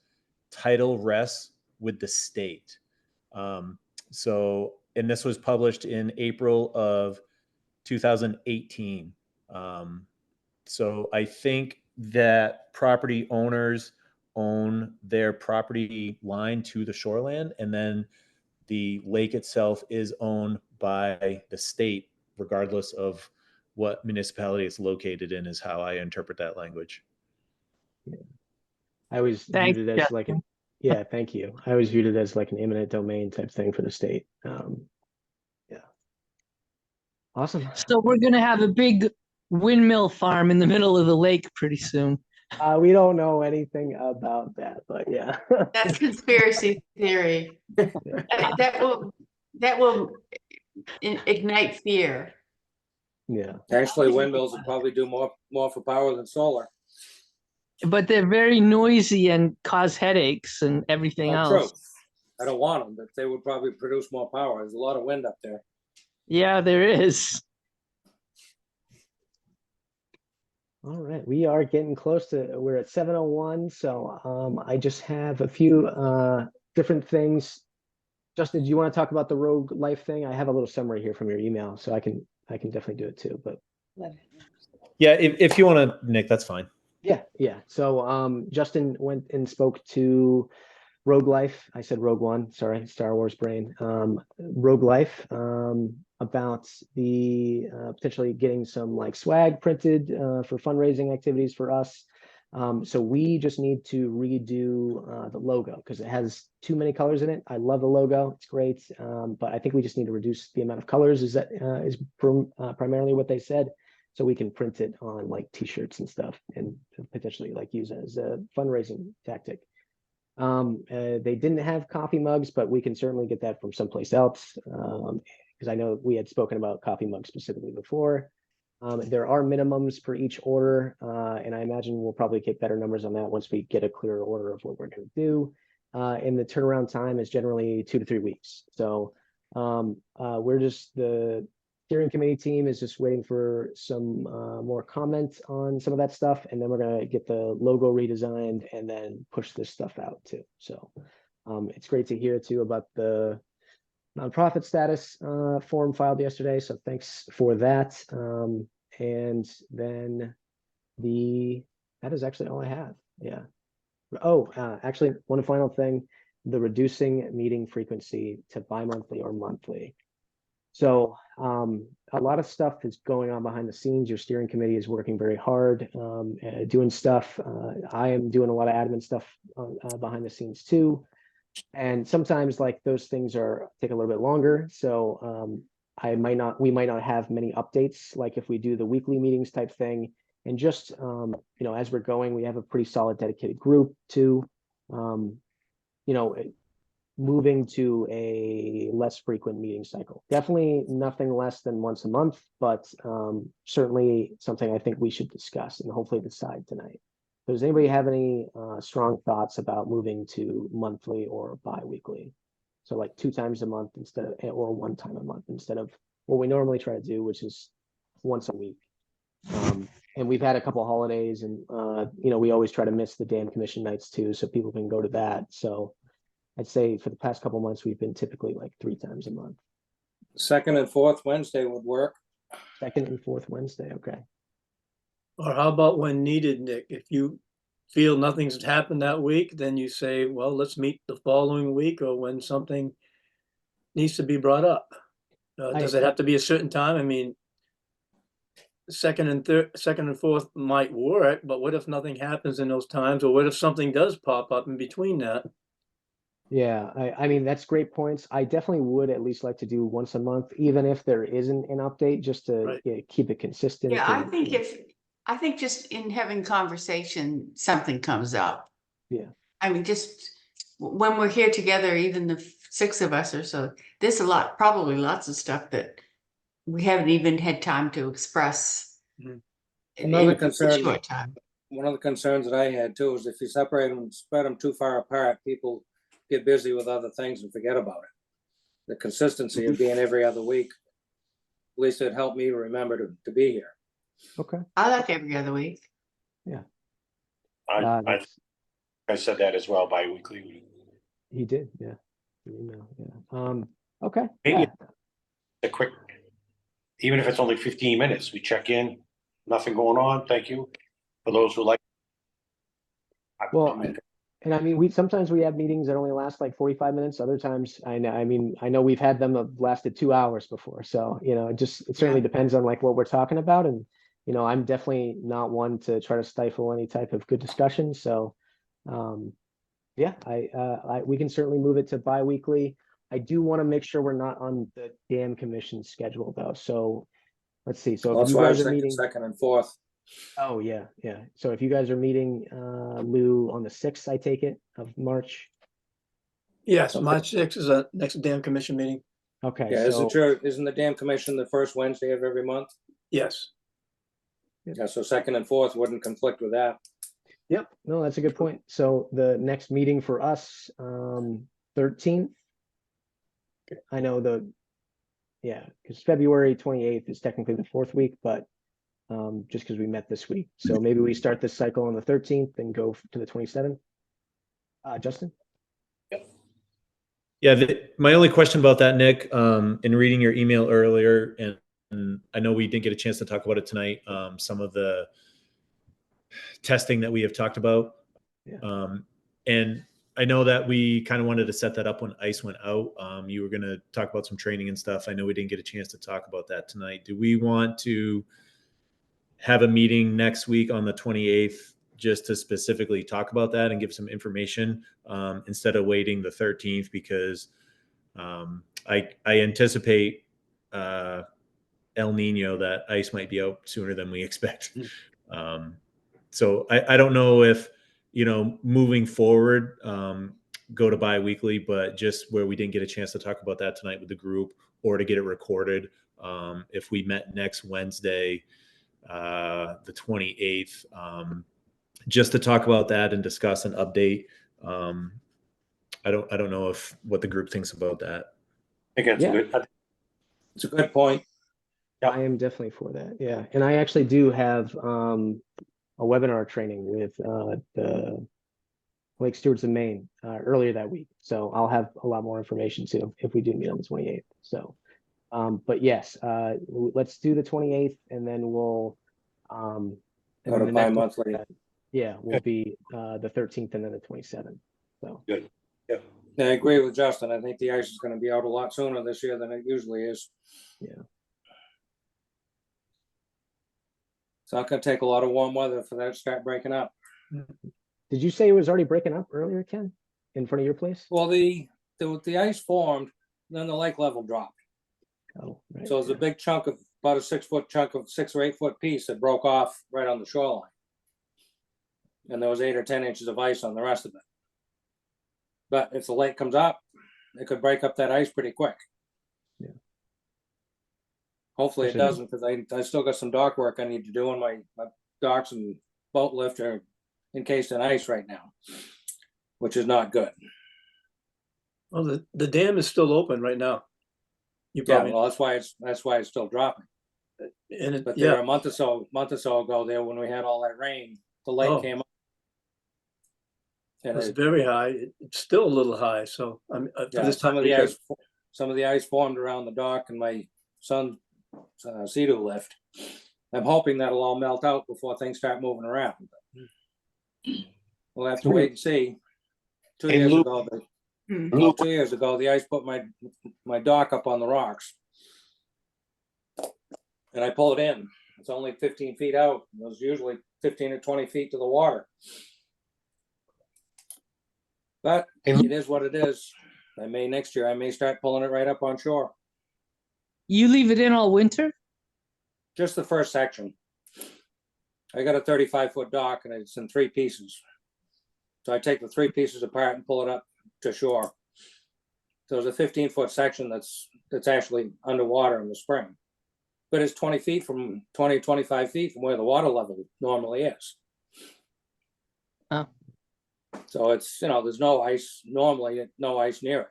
Title rests with the state. And this was published in April of 2018. So I think that property owners own their property line to the shoreland, and then the lake itself is owned by the state, regardless of what municipality it's located in, is how I interpret that language. I always Thanks, viewed it as like Justin. yeah, thank you. I always viewed it as like an eminent domain type thing for the state. Yeah. Awesome. So we're gonna have a big windmill farm in the middle of the lake pretty soon. We don't know anything about that, but yeah. That's conspiracy theory. That will ignite fear. Yeah. Actually, windmills would probably do more for power than solar. But they're very noisy and cause headaches and everything Oh, true. else. I don't want them, but they would probably produce more power. There's a lot of wind up there. Yeah, there is. All right, we are getting close to, we're at 7:01, so I just have a few different things. Justin, do you want to talk about the Rogue Life thing? I have a little summary here from your email, so I can definitely do it too, but Yeah, if you want to, Nick, that's fine. yeah. So Justin went and spoke to Rogue Life. I said Rogue One, sorry, Star Wars brain. Rogue Life about the potentially getting some like swag printed for fundraising activities for us. So we just need to redo the logo because it has too many colors in it. I love the logo, it's great, but I think we just need to reduce the amount of colors. Is primarily what they said, so we can print it on like t-shirts and stuff and potentially like use it as a fundraising tactic. They didn't have coffee mugs, but we can certainly get that from someplace else because I know we had spoken about coffee mugs specifically before. There are minimums per each order, and I imagine we'll probably get better numbers on that once we get a clearer order of what we're going to do. And the turnaround time is generally 2 to 3 weeks. So we're just, the steering committee team is just waiting for some more comment on some of that stuff, and then we're going to get the logo redesigned and then push this stuff out too. So it's great to hear too about the nonprofit status form filed yesterday, so thanks for that. And then that is actually all I have. Yeah. Oh, actually, one final thing, the reducing meeting frequency to bi-monthly or monthly. So a lot of stuff is going on behind the scenes. Your steering committee is working very hard, doing stuff. I am doing a lot of admin stuff behind the scenes too. And sometimes like those things take a little bit longer. So we might not have many updates, like if we do the weekly meetings type thing. And just, as we're going, we have a pretty solid dedicated group too. Moving to a less frequent meeting cycle. Definitely nothing less than once a month, but certainly something I think we should discuss and hopefully decide tonight. Does anybody have any strong thoughts about moving to monthly or bi-weekly? So like 2 times a month or 1 time a month instead of what we normally try to do, which is once a week. And we've had a couple holidays and, we always try to miss the damn commission nights too, so people can go to that. So I'd say for the past couple months, we've been typically like 3 times a month. Second and fourth Wednesday would work. Second and fourth Wednesday, okay. Or how about when needed, Nick? If you feel nothing's happened that week, then you say, well, let's meet the following week, or when something needs to be brought up. Does it have to be a certain time? I mean, second and fourth might work, but what if nothing happens in those times? Or what if something does pop up in between that? Yeah, I mean, that's great points. I definitely would at least like to do once a month, even if there isn't an update, just to keep it consistent. Yeah, I think just in having conversation, something comes up. Yeah. I mean, just when we're here together, even the 6 of us or so, there's probably lots of stuff that we haven't even had time to express. Another concern, short time. One of the concerns that I had too is if you separate them and spread them too far apart, people get busy with other things and forget about it. The consistency of being every other week, at least it helped me remember to be here. Okay. I like every other week. Yeah. I said that as well, bi-weekly. He did, yeah. Email, yeah. Okay. Maybe a quick, even if it's only 15 minutes, we check in, nothing going on. Thank you for those who like. Well, and I mean, sometimes we have meetings that only last like 45 minutes. Other times, I know we've had them have lasted 2 hours before. So, it certainly depends on like what we're talking about. And, I'm definitely not one to try to stifle any type of good discussion. So, Yeah, we can certainly move it to bi-weekly. I do want to make sure we're not on the dam commission schedule though. So let's see. So if That's you why I guys was are thinking meeting, second and fourth. oh yeah, yeah. So if you guys are meeting, Lou, on the 6th, I take it, of March. Yes, Okay. March 6th is our next dam commission meeting. Okay, Yeah, so isn't the dam commission the first Wednesday of every month? Yes. Yeah, so second and fourth wouldn't conflict with that. yep, no, that's a good point. So the next meeting for us, 13th. I know yeah, because February 28th is technically the 4th week, but just because we met this week. So maybe we start this cycle on the 13th and go to the 27th. Justin? Yeah, my only question about that, Nick, in reading your email earlier, and I know we didn't get a chance to talk about it tonight, some of the testing that we have talked about. Yeah. And I know that we kind of wanted to set that up when ice went out. You were going to talk about some training and stuff. I know we didn't get a chance to talk about that tonight. Do we want to have a meeting next week on the 28th just to specifically talk about that and give some information instead of waiting the 13th? Because I anticipate El Nino that ice might be out sooner than we expect. So I don't know if, moving forward, go to bi-weekly, but just where we didn't get a chance to talk about that tonight with the group or to get it recorded. If we met next Wednesday, the 28th, just to talk about that and discuss an update. I don't know what the group thinks about that. I think Yeah. It's a good point. Yep. I am definitely for that. Yeah. And I actually do have a webinar training with the Lake Stewards of Maine earlier that week. So I'll have a lot more information too if we do meet on the 28th. So, but yes, let's do the 28th and then we'll and Go then to the next one, bi-monthly. yeah, will be the 13th and then the 27th. So Good. Yeah. Yeah, I agree with Justin. I think the ice is going to be out a lot sooner this year than it usually is. yeah. It's not going to take a lot of warm weather for that to start breaking up. Did you say it was already breaking up earlier, Ken, in front of your place? Well, the ice formed, then the lake level dropped. Oh, right. So it was a big chunk of about a 6-foot chunk of 6 or 8 foot piece that broke off right on the shoreline. And there was 8 or 10 inches of ice on the rest of it. But if the lake comes up, it could break up that ice pretty quick. Yeah. Hopefully it doesn't, because I still got some dock work I need to do on my docks and boat lift are encased in ice right now, which is not good. Well, the dam is still open right now. You Yeah, probably, well, that's why it's still dropping. and But there yeah, a month or so ago there when we had all that rain, the lake Oh. came up. And it's very high. It's still a little high. So for yeah, this time some of the ice formed around the dock and my son's Sea-Doo lift. I'm hoping that'll all melt out before things start moving around. We'll have to wait and see. 2 Hey, years Lou- ago, Lou, 2 years ago, the ice put my dock up on the rocks. And I pull it in. It's only 15 feet out. It was usually 15 or 20 feet to the water. But it is what it is. Next year, I may start pulling it right up on shore. You leave it in all winter? Just the first section. I got a 35-foot dock and it's in 3 pieces. So I take the 3 pieces apart and pull it up to shore. So there's a 15-foot section that's actually underwater in the spring. But it's 25 feet from where the water level normally is. Oh. So it's, there's no ice, normally no ice near it.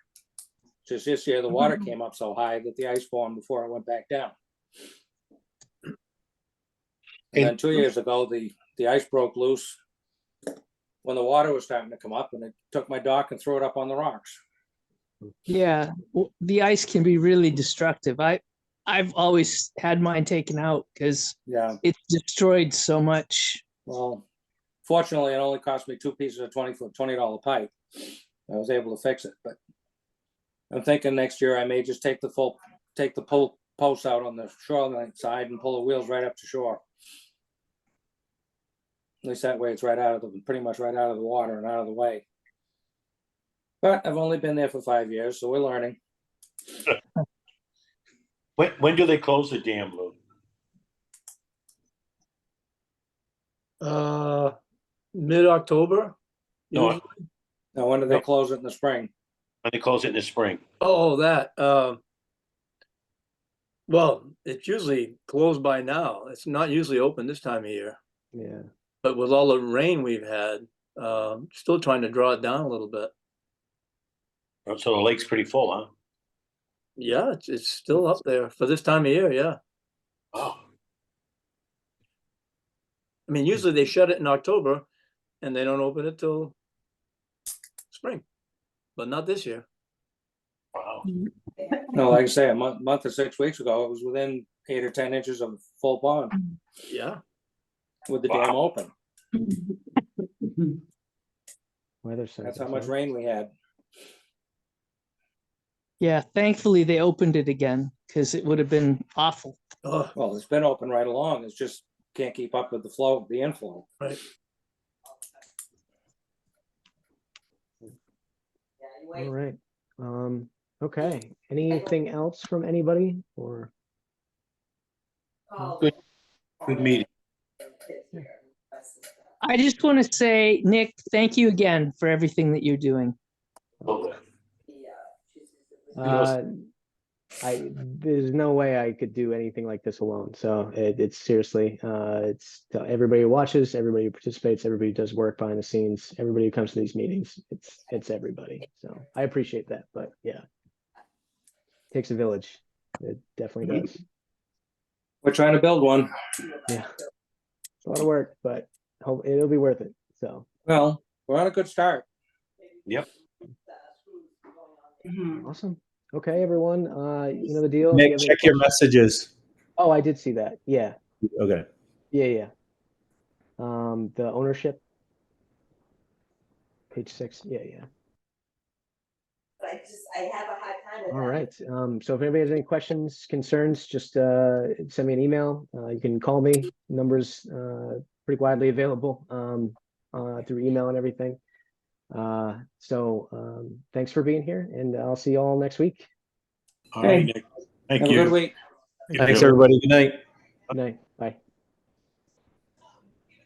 Just this year, the water came up so high that the ice formed before it went back down. And then 2 years ago, the ice broke loose when the water was starting to come up, and it took my dock and threw it up on the rocks. Yeah, the ice can be really destructive. I've always had mine taken out because Yeah. it's destroyed so much. Well, fortunately, it only cost me 2 pieces of $20 pipe. I was able to fix it, but I'm thinking next year I may just take the posts out on the shoreline side and pull the wheels right up to shore. At least that way it's right out of the, pretty much right out of the water and out of the way. But I've only been there for 5 years, so we're learning. When do they close the dam, Lou? Mid-October. No, usually. Now, when do they Yep. close it in the spring? when they close it in the spring? Oh, that, well, it's usually closed by now. It's not usually open this time of year, Yeah. but with all the rain we've had, still trying to draw it down a little bit. So the lake's pretty full, huh? Yeah, it's still up there for this time of year, yeah. Oh, I mean, usually they shut it in October and they don't open it till spring, but not this year. wow. No, like I say, a month or 6 weeks ago, it was within 8 or 10 inches of full pond Yeah. with the Wow. dam open. Weather center. That's how much rain we had. Yeah, thankfully they opened it again because it would have been awful. Oh, Well, it's been open right along. It's just can't keep up with the flow, the inflow. right. All right. Okay. Anything else from anybody or? Good meeting. I just want to say, Nick, thank you again for everything that you're doing. Okay. There's no way I could do anything like this alone. So it's seriously, it's everybody who watches, everybody who participates, everybody who does work behind the scenes, everybody who comes to these meetings. It's everybody. So I appreciate that. But yeah, takes a village. It definitely does. We're trying to build one. Yeah, it's a lot of work, but hope it'll be worth it. So Well, we're on a good start. Yep. awesome. Okay, everyone. You know the deal. If you Nick, have any check your questions- messages. Oh, I did see that. Yeah. Okay. Yeah. The ownership. Page 6. Yeah. I have a hard time with All right. So if anybody has any questions, concerns, just send me an email. You can call me. Numbers pretty widely available through email and everything. So thanks for being here, and I'll see you all next week. All right, Nick. Thank Have a you. good week. Thanks, everybody. Good night. Good night.